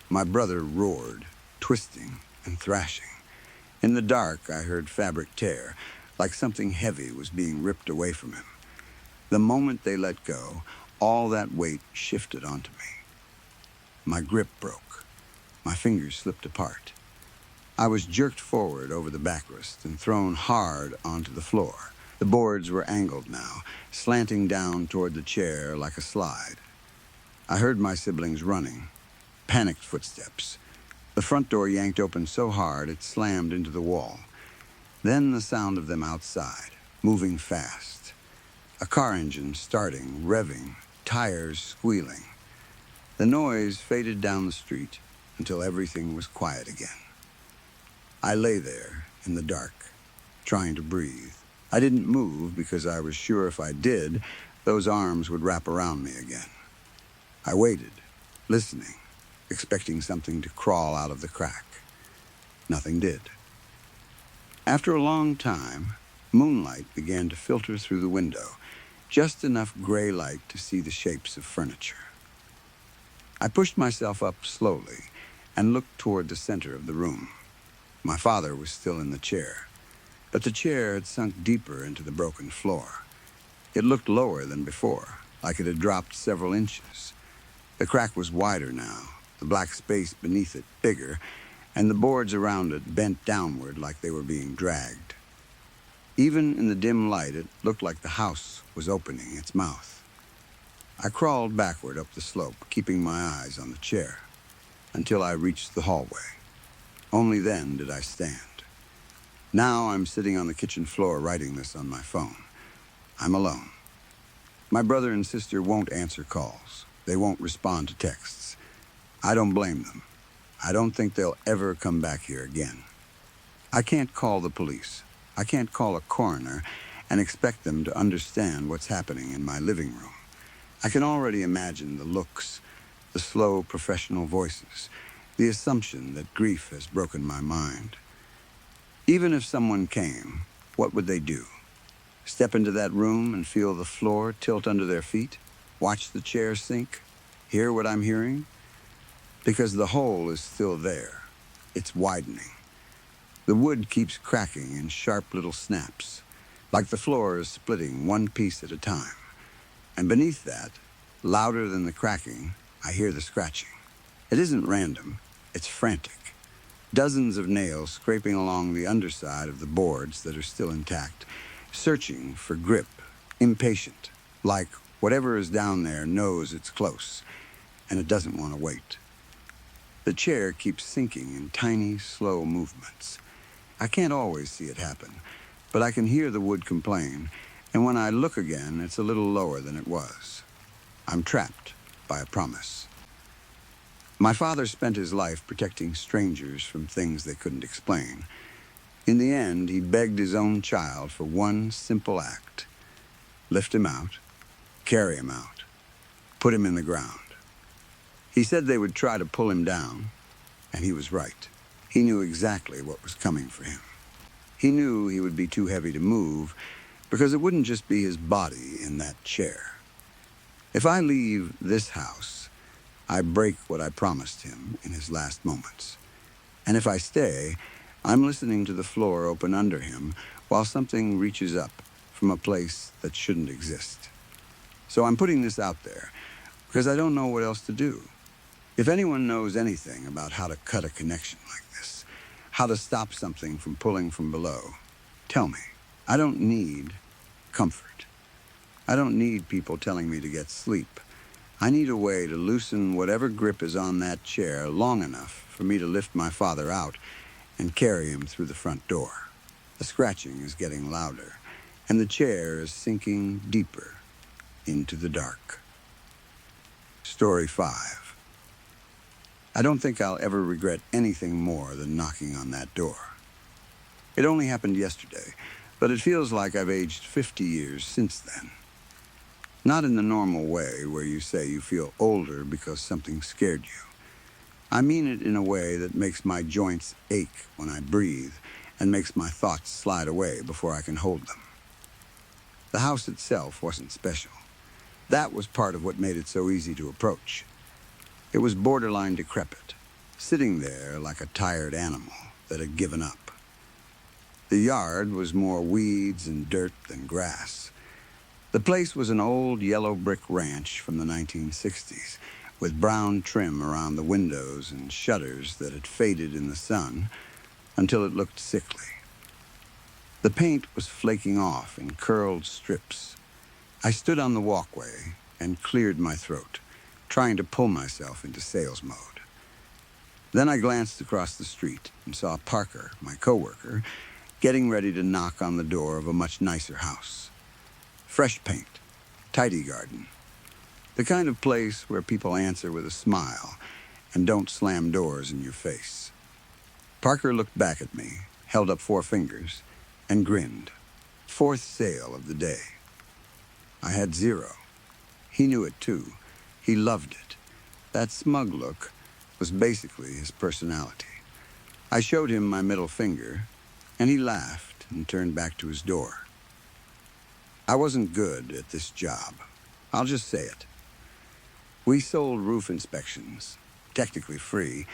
My brother roared, twisting and thrashing. In the dark, I heard fabric tear, like something heavy was being ripped away from him. The moment they let go, all that weight shifted onto me. My grip broke. My fingers slipped apart. I was jerked forward over the backrest and thrown hard onto the floor. The boards were angled now, slanting down toward the chair like a slide. I heard my siblings running, panicked footsteps. The front door yanked open so hard it slammed into the wall. Then the sound of them outside, moving fast. A car engine starting, revving, tires squealing. The noise faded down the street until everything was quiet again. I lay there in the dark, trying to breathe. I didn't move because I was sure if I did, those arms would wrap around me again. I waited, listening, expecting something to crawl out of the crack. Nothing did. After a long time, moonlight began to filter through the window, just enough gray light to see the shapes of furniture. I pushed myself up slowly and looked toward the center of the room. My father was still in the chair, but the chair had sunk deeper into the broken floor. It looked lower than before, like it had dropped several inches. The crack was wider now, the black space beneath it bigger, and the boards around it bent downward like they were being dragged. Even in the dim light, it looked like the house was opening its mouth. I crawled backward up the slope, keeping my eyes on the chair, until I reached the hallway. Only then did I stand. Now I'm sitting on the kitchen floor writing this on my phone. I'm alone. My brother and sister won't answer calls. They won't respond to texts. I don't blame them. I don't think they'll ever come back here again. I can't call the police. I can't call a coroner and expect them to understand what's happening in my living room. I can already imagine the looks, the slow professional voices, the assumption that grief has broken my mind. Even if someone came, what would they do? Step into that room and feel the floor tilt under their feet? Watch the chair sink? Hear what I'm hearing? Because the hole is still there. It's widening. The wood keeps cracking in sharp little snaps, like the floor is splitting one piece at a time. And beneath that, louder than the cracking, I hear the scratching. It isn't random, it's frantic. Dozens of nails scraping along the underside of the boards that are still intact, searching for grip, impatient, like whatever is down there knows it's close, and it doesn't want to wait. The chair keeps sinking in tiny, slow movements. I can't always see it happen, but I can hear the wood complain, and when I look again, it's a little lower than it was. I'm trapped by a promise. My father spent his life protecting strangers from things they couldn't explain. In the end, he begged his own child for one simple act. Lift him out, carry him out, put him in the ground. He said they would try to pull him down, and he was right. He knew exactly what was coming for him. He knew he would be too heavy to move, because it wouldn't just be his body in that chair. If I leave this house, I break what I promised him in his last moments. And if I stay, I'm listening to the floor open under him while something reaches up from a place that shouldn't exist. So I'm putting this out there because I don't know what else to do. If anyone knows anything about how to cut a connection like this, how to stop something from pulling from below, tell me. I don't need comfort. I don't need people telling me to get sleep. I need a way to loosen whatever grip is on that chair long enough for me to lift my father out and carry him through the front door. The scratching is getting louder, and the chair is sinking deeper into the dark. Story 5. I don't think I'll ever regret anything more than knocking on that door. It only happened yesterday, but it feels like I've aged 50 years since then. Not in the normal way where you say you feel older because something scared you. I mean it in a way that makes my joints ache when I breathe and makes my thoughts slide away before I can hold them. The house itself wasn't special. That was part of what made it so easy to approach. It was borderline decrepit, sitting there like a tired animal that had given up. The yard was more weeds and dirt than grass. The place was an old yellow brick ranch from the 1960s, with brown trim around the windows and shutters that had faded in the sun until it looked sickly. The paint was flaking off in curled strips. I stood on the walkway and cleared my throat, trying to pull myself into sales mode. Then I glanced across the street and saw Parker, my coworker, getting ready to knock on the door of a much nicer house. Fresh paint, tidy garden, the kind of place where people answer with a smile and don't slam doors in your face. Parker looked back at me, held up 4 fingers, and grinned. 4th sale of the day. I had 0. He knew it too. He loved it. That smug look was basically his personality. I showed him my middle finger, and he laughed and turned back to his door. I wasn't good at this job. I'll just say it. We sold roof inspections, technically free,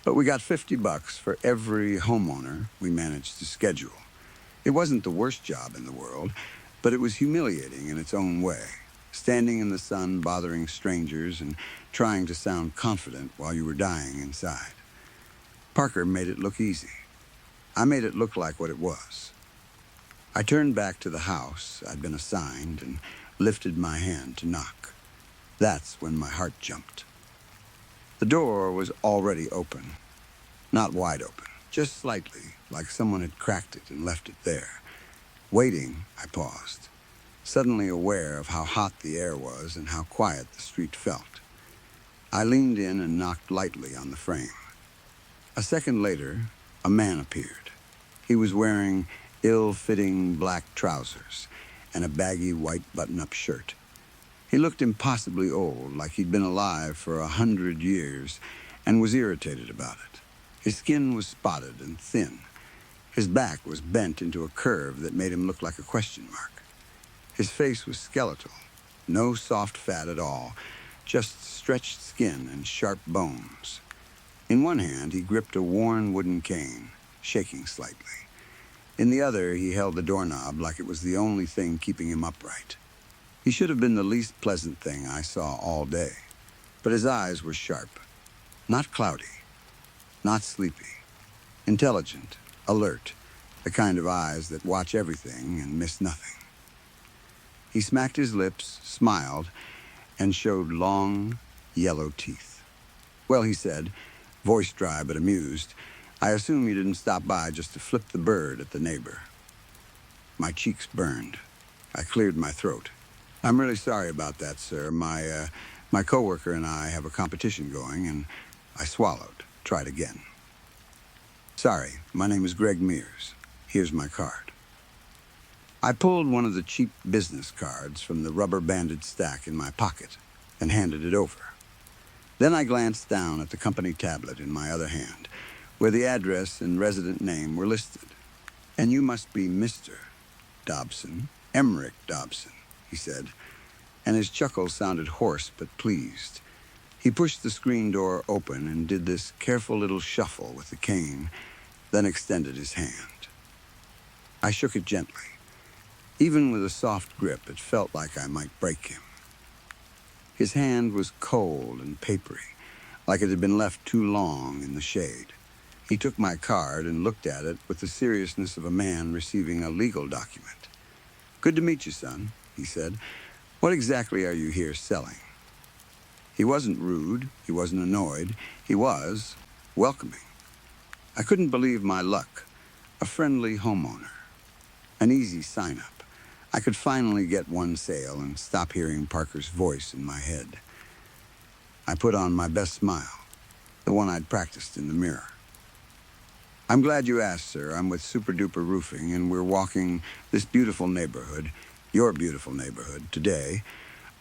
but we got $50 for every homeowner we managed to schedule. It wasn't the worst job in the world, but it was humiliating in its own way. Standing in the sun, bothering strangers, and trying to sound confident while you were dying inside. Parker made it look easy. I made it look like what it was. I turned back to the house I'd been assigned and lifted my hand to knock. That's when my heart jumped. The door was already open. Not wide open, just slightly, like someone had cracked it and left it there. Waiting, I paused, suddenly aware of how hot the air was and how quiet the street felt. I leaned in and knocked lightly on the frame. A second later, a man appeared. He was wearing ill-fitting black trousers and a baggy white button-up shirt. He looked impossibly old, like he'd been alive for 100 years, and was irritated about it. His skin was spotted and thin. His back was bent into a curve that made him look like a question mark. His face was skeletal, no soft fat at all, just stretched skin and sharp bones. In one hand, he gripped a worn wooden cane, shaking slightly. In the other, he held the doorknob like it was the only thing keeping him upright. He should have been the least pleasant thing I saw all day, but his eyes were sharp, not cloudy, not sleepy, intelligent, alert, the kind of eyes that watch everything and miss nothing. He smacked his lips, smiled, and showed long, yellow teeth. Well, he said, voice dry but amused, I assume you didn't stop by just to flip the bird at the neighbor. My cheeks burned. I cleared my throat. I'm really sorry about that, sir. My coworker and I have a competition going, and I swallowed. Tried again. Sorry, my name is Greg Mears. Here's my card. I pulled one of the cheap business cards from the rubber-banded stack in my pocket and handed it over. Then I glanced down at the company tablet in my other hand, where the address and resident name were listed. And you must be Mr. Dobson, Emmerich Dobson, he said, and his chuckle sounded hoarse but pleased. He pushed the screen door open and did this careful little shuffle with the cane, then extended his hand. I shook it gently. Even with a soft grip, it felt like I might break him. His hand was cold and papery, like it had been left too long in the shade. He took my card and looked at it with the seriousness of a man receiving a legal document. "Good to meet you, son," he said. "What exactly are you here selling?" He wasn't rude, he wasn't annoyed, he was welcoming. I couldn't believe my luck. A friendly homeowner. An easy sign-up. I could finally get one sale and stop hearing Parker's voice in my head. I put on my best smile, the one I'd practiced in the mirror. "I'm glad you asked, sir. I'm with Super Duper Roofing, and we're walking this beautiful neighborhood, your beautiful neighborhood, today,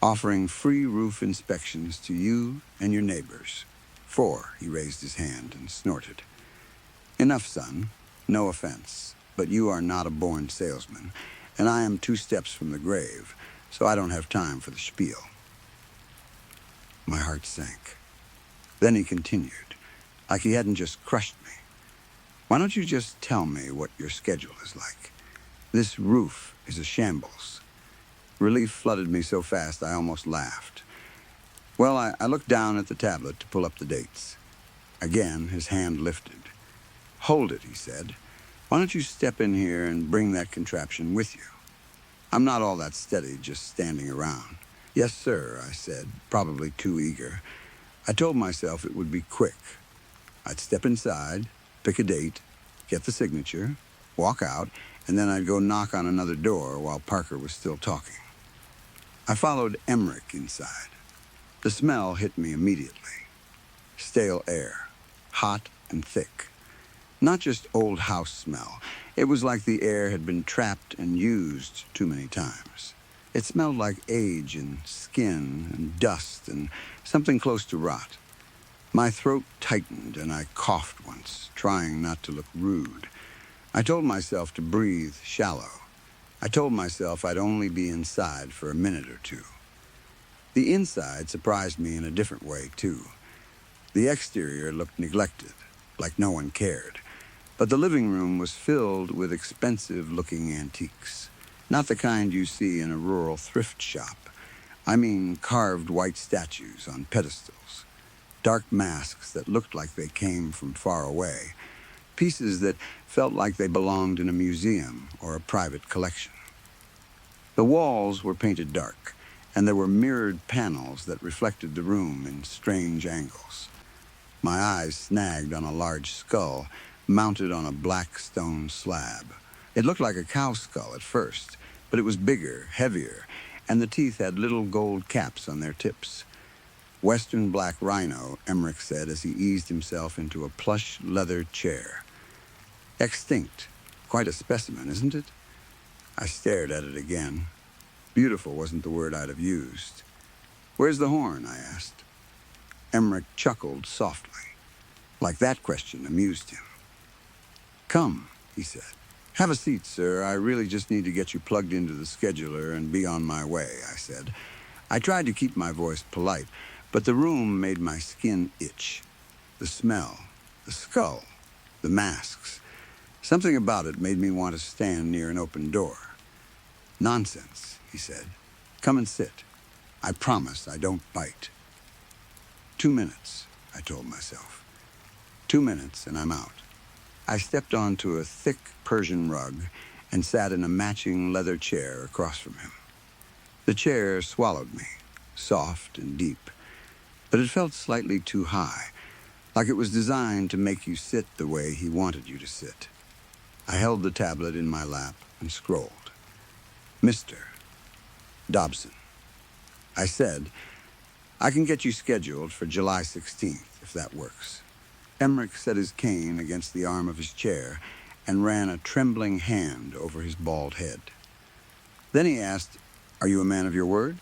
offering free roof inspections to you and your neighbors." He raised his hand and snorted. "Enough, son. No offense, but you are not a born salesman, and I am 2 steps from the grave, so I don't have time for the spiel." My heart sank. Then he continued, like he hadn't just crushed me. "Why don't you just tell me what your schedule is like? This roof is a shambles." Relief flooded me so fast I almost laughed. Well, I looked down at the tablet to pull up the dates. Again, his hand lifted. "Hold it," he said. "Why don't you step in here and bring that contraption with you? I'm not all that steady just standing around." "Yes, sir," I said, probably too eager. I told myself it would be quick. I'd step inside, pick a date, get the signature, walk out, and then I'd go knock on another door while Parker was still talking. I followed Emmerich inside. The smell hit me immediately. Stale air, hot and thick. Not just old house smell. It was like the air had been trapped and used too many times. It smelled like age and skin and dust and something close to rot. My throat tightened and I coughed once, trying not to look rude. I told myself to breathe shallow. I told myself I'd only be inside for a minute or two. The inside surprised me in a different way, too. The exterior looked neglected, like no one cared. But the living room was filled with expensive-looking antiques. Not the kind you see in a rural thrift shop. I mean carved white statues on pedestals. Dark masks that looked like they came from far away. Pieces that felt like they belonged in a museum or a private collection. The walls were painted dark, and there were mirrored panels that reflected the room in strange angles. My eyes snagged on a large skull mounted on a black stone slab. It looked like a cow skull at first, but it was bigger, heavier, and the teeth had little gold caps on their tips. "Western black rhino," Emmerich said as he eased himself into a plush leather chair. "Extinct. Quite a specimen, isn't it?" I stared at it again. Beautiful wasn't the word I'd have used. "Where's the horn?" I asked. Emmerich chuckled softly, like that question amused him. "Come," he said. "Have a seat, sir. I really just need to get you plugged into the scheduler and be on my way," I said. I tried to keep my voice polite, but the room made my skin itch. The smell, the skull, the masks. Something about it made me want to stand near an open door. "Nonsense," he said. "Come and sit. I promise I don't bite." 2 minutes, I told myself. 2 minutes and I'm out. I stepped onto a thick Persian rug and sat in a matching leather chair across from him. The chair swallowed me, soft and deep, but it felt slightly too high, like it was designed to make you sit the way he wanted you to sit. I held the tablet in my lap and scrolled. "Mr. Dobson." I said, "I can get you scheduled for July 16th, if that works." Emmerich set his cane against the arm of his chair and ran a trembling hand over his bald head. Then he asked, "Are you a man of your word?"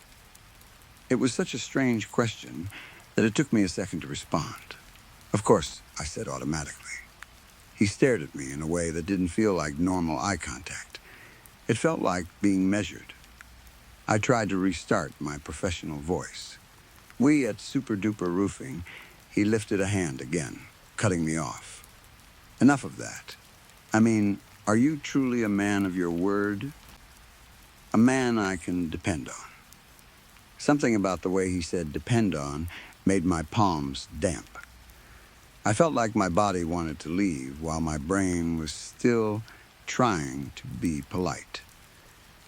It was such a strange question that it took me a second to respond. "Of course," I said automatically. He stared at me in a way that didn't feel like normal eye contact. It felt like being measured. I tried to restart my professional voice. "We at Super Duper Roofing," he lifted a hand again, cutting me off. "Enough of that. I mean, are you truly a man of your word? A man I can depend on?" Something about the way he said "depend on" made my palms damp. I felt like my body wanted to leave while my brain was still trying to be polite.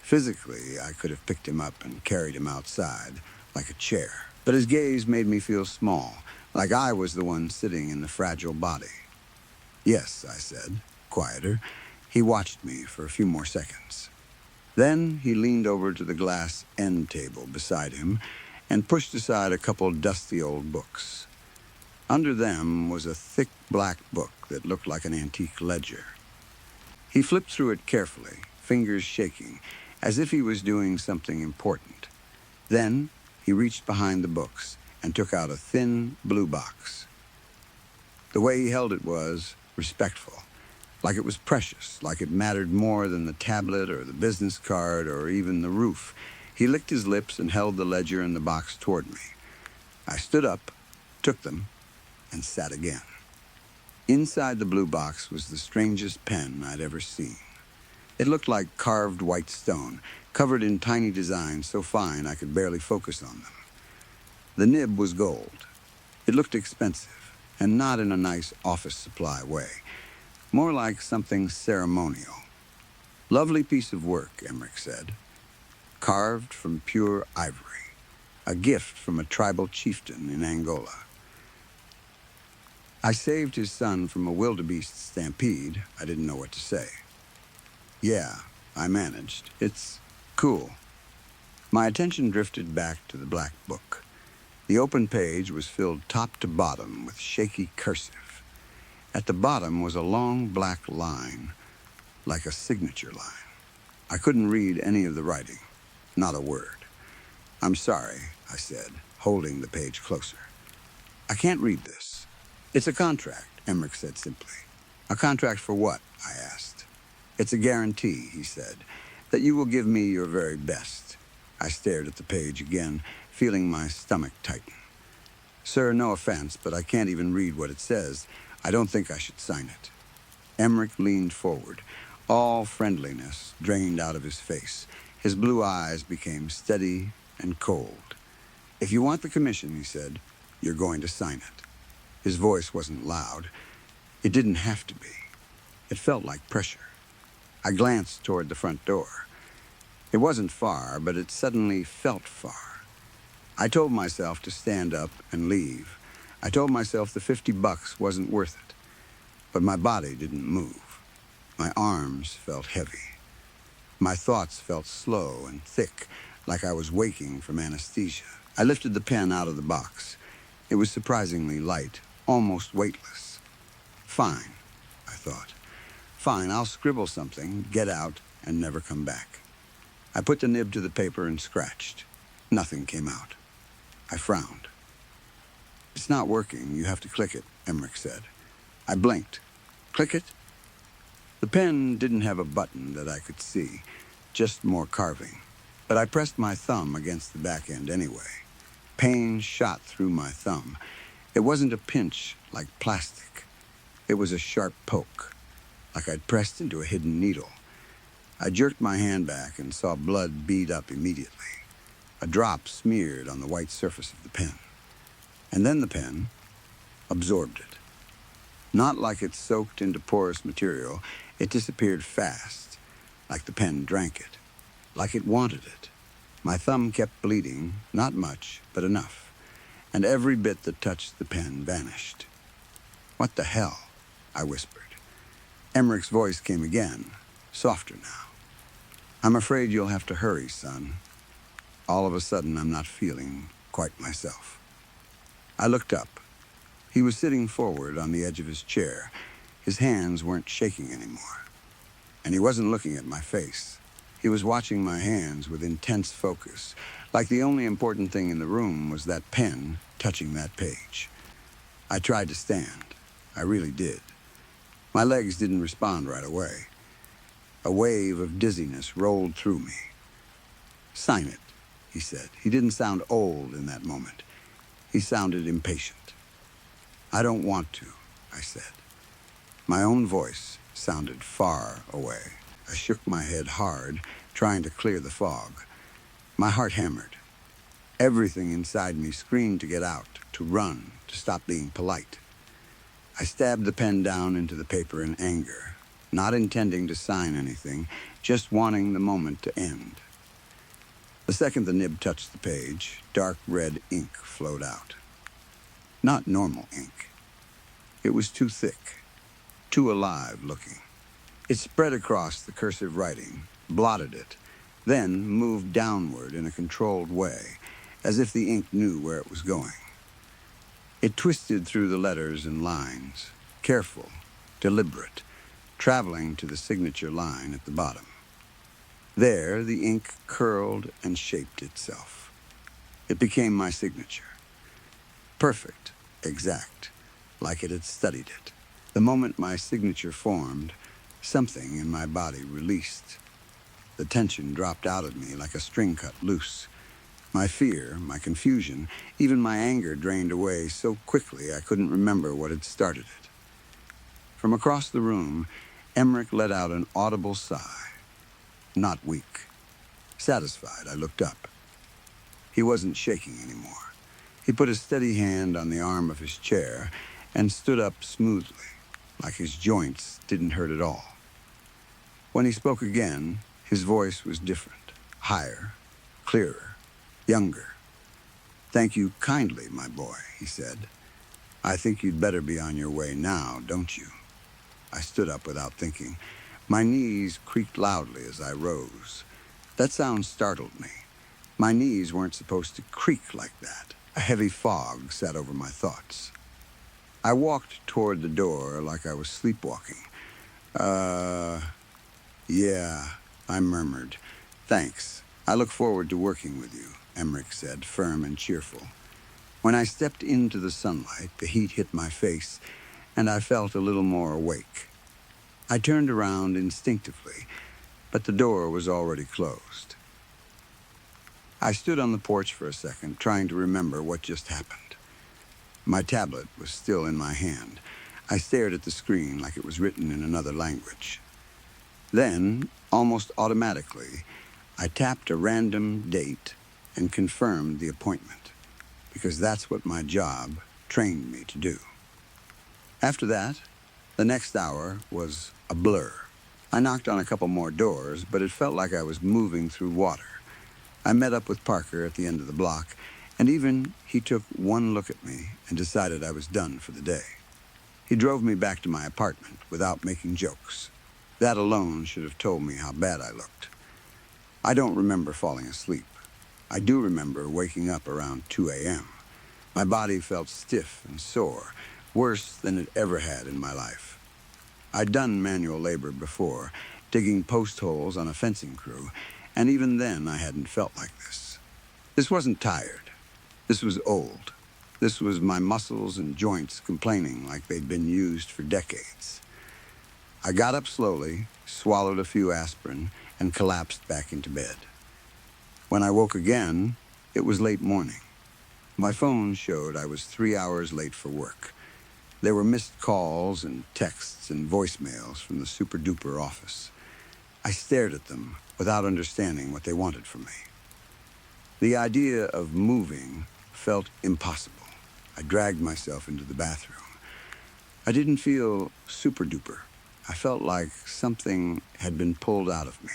Physically, I could have picked him up and carried him outside like a chair, but his gaze made me feel small, like I was the one sitting in the fragile body. "Yes," I said, quieter. He watched me for a few more seconds. Then he leaned over to the glass end table beside him and pushed aside a couple dusty old books. Under them was a thick black book that looked like an antique ledger. He flipped through it carefully, fingers shaking, as if he was doing something important. Then he reached behind the books and took out a thin blue box. The way he held it was respectful, like it was precious, like it mattered more than the tablet or the business card or even the roof. He licked his lips and held the ledger and the box toward me. I stood up, took them, and sat again. Inside the blue box was the strangest pen I'd ever seen. It looked like carved white stone, covered in tiny designs so fine I could barely focus on them. The nib was gold. It looked expensive, and not in a nice office supply way, more like something ceremonial. "Lovely piece of work," Emmerich said. "Carved from pure ivory. A gift from a tribal chieftain in Angola. I saved his son from a wildebeest stampede." I didn't know what to say. "Yeah," I managed. "It's cool." My attention drifted back to the black book. The open page was filled top to bottom with shaky cursive. At the bottom was a long black line, like a signature line. I couldn't read any of the writing, not a word. "I'm sorry," I said, holding the page closer. "I can't read this." "It's a contract," Emmerich said simply. "A contract for what?" I asked. "It's a guarantee," he said, "that you will give me your very best." I stared at the page again, feeling my stomach tighten. "Sir, no offense, but I can't even read what it says. I don't think I should sign it." Emmerich leaned forward. All friendliness drained out of his face. His blue eyes became steady and cold. "If you want the commission," he said, "you're going to sign it." His voice wasn't loud. It didn't have to be. It felt like pressure. I glanced toward the front door. It wasn't far, but it suddenly felt far. I told myself to stand up and leave. I told myself the $50 wasn't worth it. But my body didn't move. My arms felt heavy. My thoughts felt slow and thick, like I was waking from anesthesia. I lifted the pen out of the box. It was surprisingly light, almost weightless. "Fine," I thought. "Fine, I'll scribble something, get out, and never come back." I put the nib to the paper and scratched. Nothing came out. I frowned. "It's not working. You have to click it," Emmerich said. I blinked. "Click it?" The pen didn't have a button that I could see, just more carving. But I pressed my thumb against the back end anyway. Pain shot through my thumb. It wasn't a pinch like plastic. It was a sharp poke, like I'd pressed into a hidden needle. I jerked my hand back and saw blood bead up immediately. A drop smeared on the white surface of the pen. And then the pen absorbed it. Not like it soaked into porous material. It disappeared fast, like the pen drank it, like it wanted it. My thumb kept bleeding, not much, but enough. And every bit that touched the pen vanished. "What the hell?" I whispered. Emmerich's voice came again, softer now. "I'm afraid you'll have to hurry, son." All of a sudden, I'm not feeling quite myself. I looked up. He was sitting forward on the edge of his chair. His hands weren't shaking anymore. And he wasn't looking at my face. He was watching my hands with intense focus, like the only important thing in the room was that pen touching that page. I tried to stand. I really did. My legs didn't respond right away. A wave of dizziness rolled through me. "Sign it," he said. He didn't sound old in that moment. He sounded impatient. "I don't want to," I said. My own voice sounded far away. I shook my head hard, trying to clear the fog. My heart hammered. Everything inside me screamed to get out, to run, to stop being polite. I stabbed the pen down into the paper in anger, not intending to sign anything, just wanting the moment to end. The second the nib touched the page, dark red ink flowed out. Not normal ink. It was too thick, too alive looking. It spread across the cursive writing, blotted it, then moved downward in a controlled way, as if the ink knew where it was going. It twisted through the letters and lines, careful, deliberate, traveling to the signature line at the bottom. There, the ink curled and shaped itself. It became my signature. Perfect, exact, like it had studied it. The moment my signature formed, something in my body released. The tension dropped out of me like a string cut loose. My fear, my confusion, even my anger drained away so quickly I couldn't remember what had started it. From across the room, Emmerich let out an audible sigh. Not weak. Satisfied, I looked up. He wasn't shaking anymore. He put a steady hand on the arm of his chair and stood up smoothly, like his joints didn't hurt at all. When he spoke again, his voice was different, higher, clearer, younger. "Thank you kindly, my boy," he said. "I think you'd better be on your way now, don't you?" I stood up without thinking. My knees creaked loudly as I rose. That sound startled me. My knees weren't supposed to creak like that. A heavy fog sat over my thoughts. I walked toward the door like I was sleepwalking. Yeah, I murmured. "Thanks. I look forward to working with you," Emmerich said, firm and cheerful. When I stepped into the sunlight, the heat hit my face, and I felt a little more awake. I turned around instinctively, but the door was already closed. I stood on the porch for a second, trying to remember what just happened. My tablet was still in my hand. I stared at the screen like it was written in another language. Then, almost automatically, I tapped a random date and confirmed the appointment, because that's what my job trained me to do. After that, the next hour was a blur. I knocked on a couple more doors, but it felt like I was moving through water. I met up with Parker at the end of the block, and even he took one look at me and decided I was done for the day. He drove me back to my apartment without making jokes. That alone should have told me how bad I looked. I don't remember falling asleep. I do remember waking up around 2 a.m. My body felt stiff and sore, worse than it ever had in my life. I'd done manual labor before, digging post holes on a fencing crew, and even then I hadn't felt like this. This wasn't tired. This was old. This was my muscles and joints complaining like they'd been used for decades. I got up slowly, swallowed a few aspirin, and collapsed back into bed. When I woke again, it was late morning. My phone showed I was 3 hours late for work. There were missed calls and texts and voicemails from the super-duper office. I stared at them without understanding what they wanted from me. The idea of moving felt impossible. I dragged myself into the bathroom. I didn't feel super-duper. I felt like something had been pulled out of me.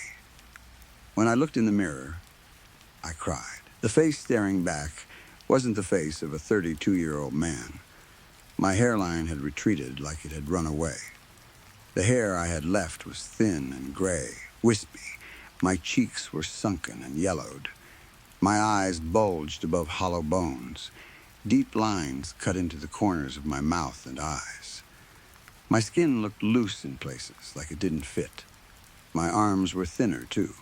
When I looked in the mirror, I cried. The face staring back wasn't the face of a 32-year-old man. My hairline had retreated like it had run away. The hair I had left was thin and gray, wispy. My cheeks were sunken and yellowed. My eyes bulged above hollow bones. Deep lines cut into the corners of my mouth and eyes. My skin looked loose in places, like it didn't fit. My arms were thinner, too,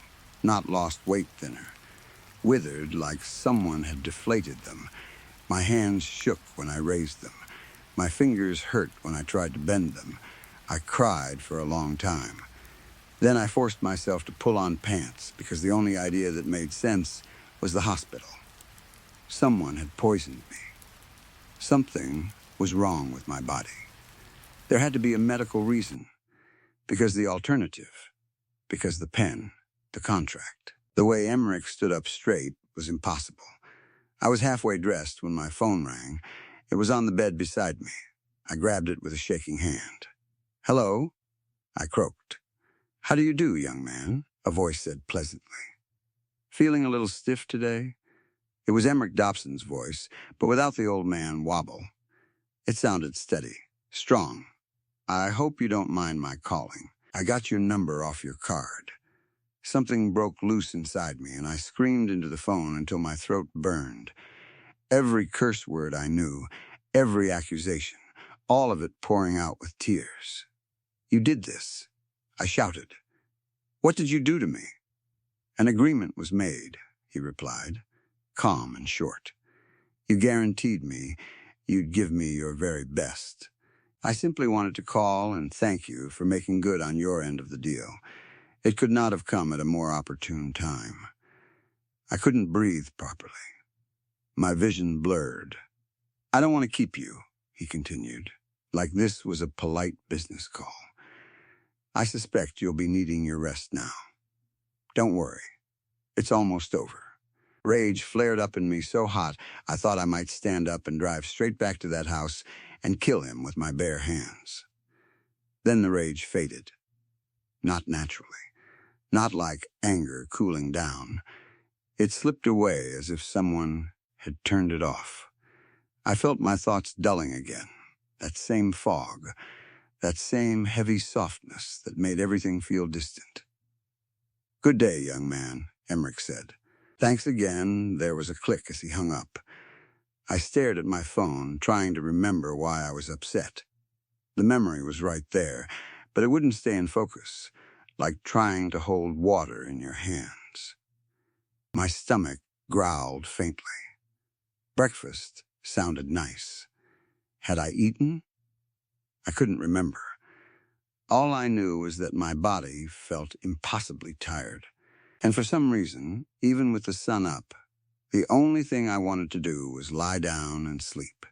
not lost weight thinner. Withered like someone had deflated them. My hands shook when I raised them. My fingers hurt when I tried to bend them. I cried for a long time. Then I forced myself to pull on pants because the only idea that made sense was the hospital. Someone had poisoned me. Something was wrong with my body. There had to be a medical reason, because the alternative, because the pen, the contract. The way Emmerich stood up straight was impossible. I was halfway dressed when my phone rang. It was on the bed beside me. I grabbed it with a shaking hand. "Hello?" I croaked. "How do you do, young man?" a voice said pleasantly. "Feeling a little stiff today?" It was Emmerich Dobson's voice, but without the old man wobble. It sounded steady, strong. "I hope you don't mind my calling. I got your number off your card." Something broke loose inside me, and I screamed into the phone until my throat burned. Every curse word I knew, every accusation, all of it pouring out with tears. "You did this," I shouted. "What did you do to me?" "An agreement was made," he replied, calm and short. "You guaranteed me you'd give me your very best. I simply wanted to call and thank you for making good on your end of the deal. It could not have come at a more opportune time." I couldn't breathe properly. My vision blurred. "I don't want to keep you," he continued, like this was a polite business call. "I suspect you'll be needing your rest now. Don't worry. It's almost over." Rage flared up in me so hot, I thought I might stand up and drive straight back to that house and kill him with my bare hands. Then the rage faded. Not naturally. Not like anger cooling down. It slipped away as if someone had turned it off. I felt my thoughts dulling again. That same fog. That same heavy softness that made everything feel distant. "Good day, young man," Emmerich said. "Thanks again." There was a click as he hung up. I stared at my phone, trying to remember why I was upset. The memory was right there, but it wouldn't stay in focus, like trying to hold water in your hands. My stomach growled faintly. Breakfast sounded nice. Had I eaten? I couldn't remember. All I knew was that my body felt impossibly tired. And for some reason, even with the sun up, the only thing I wanted to do was lie down and sleep.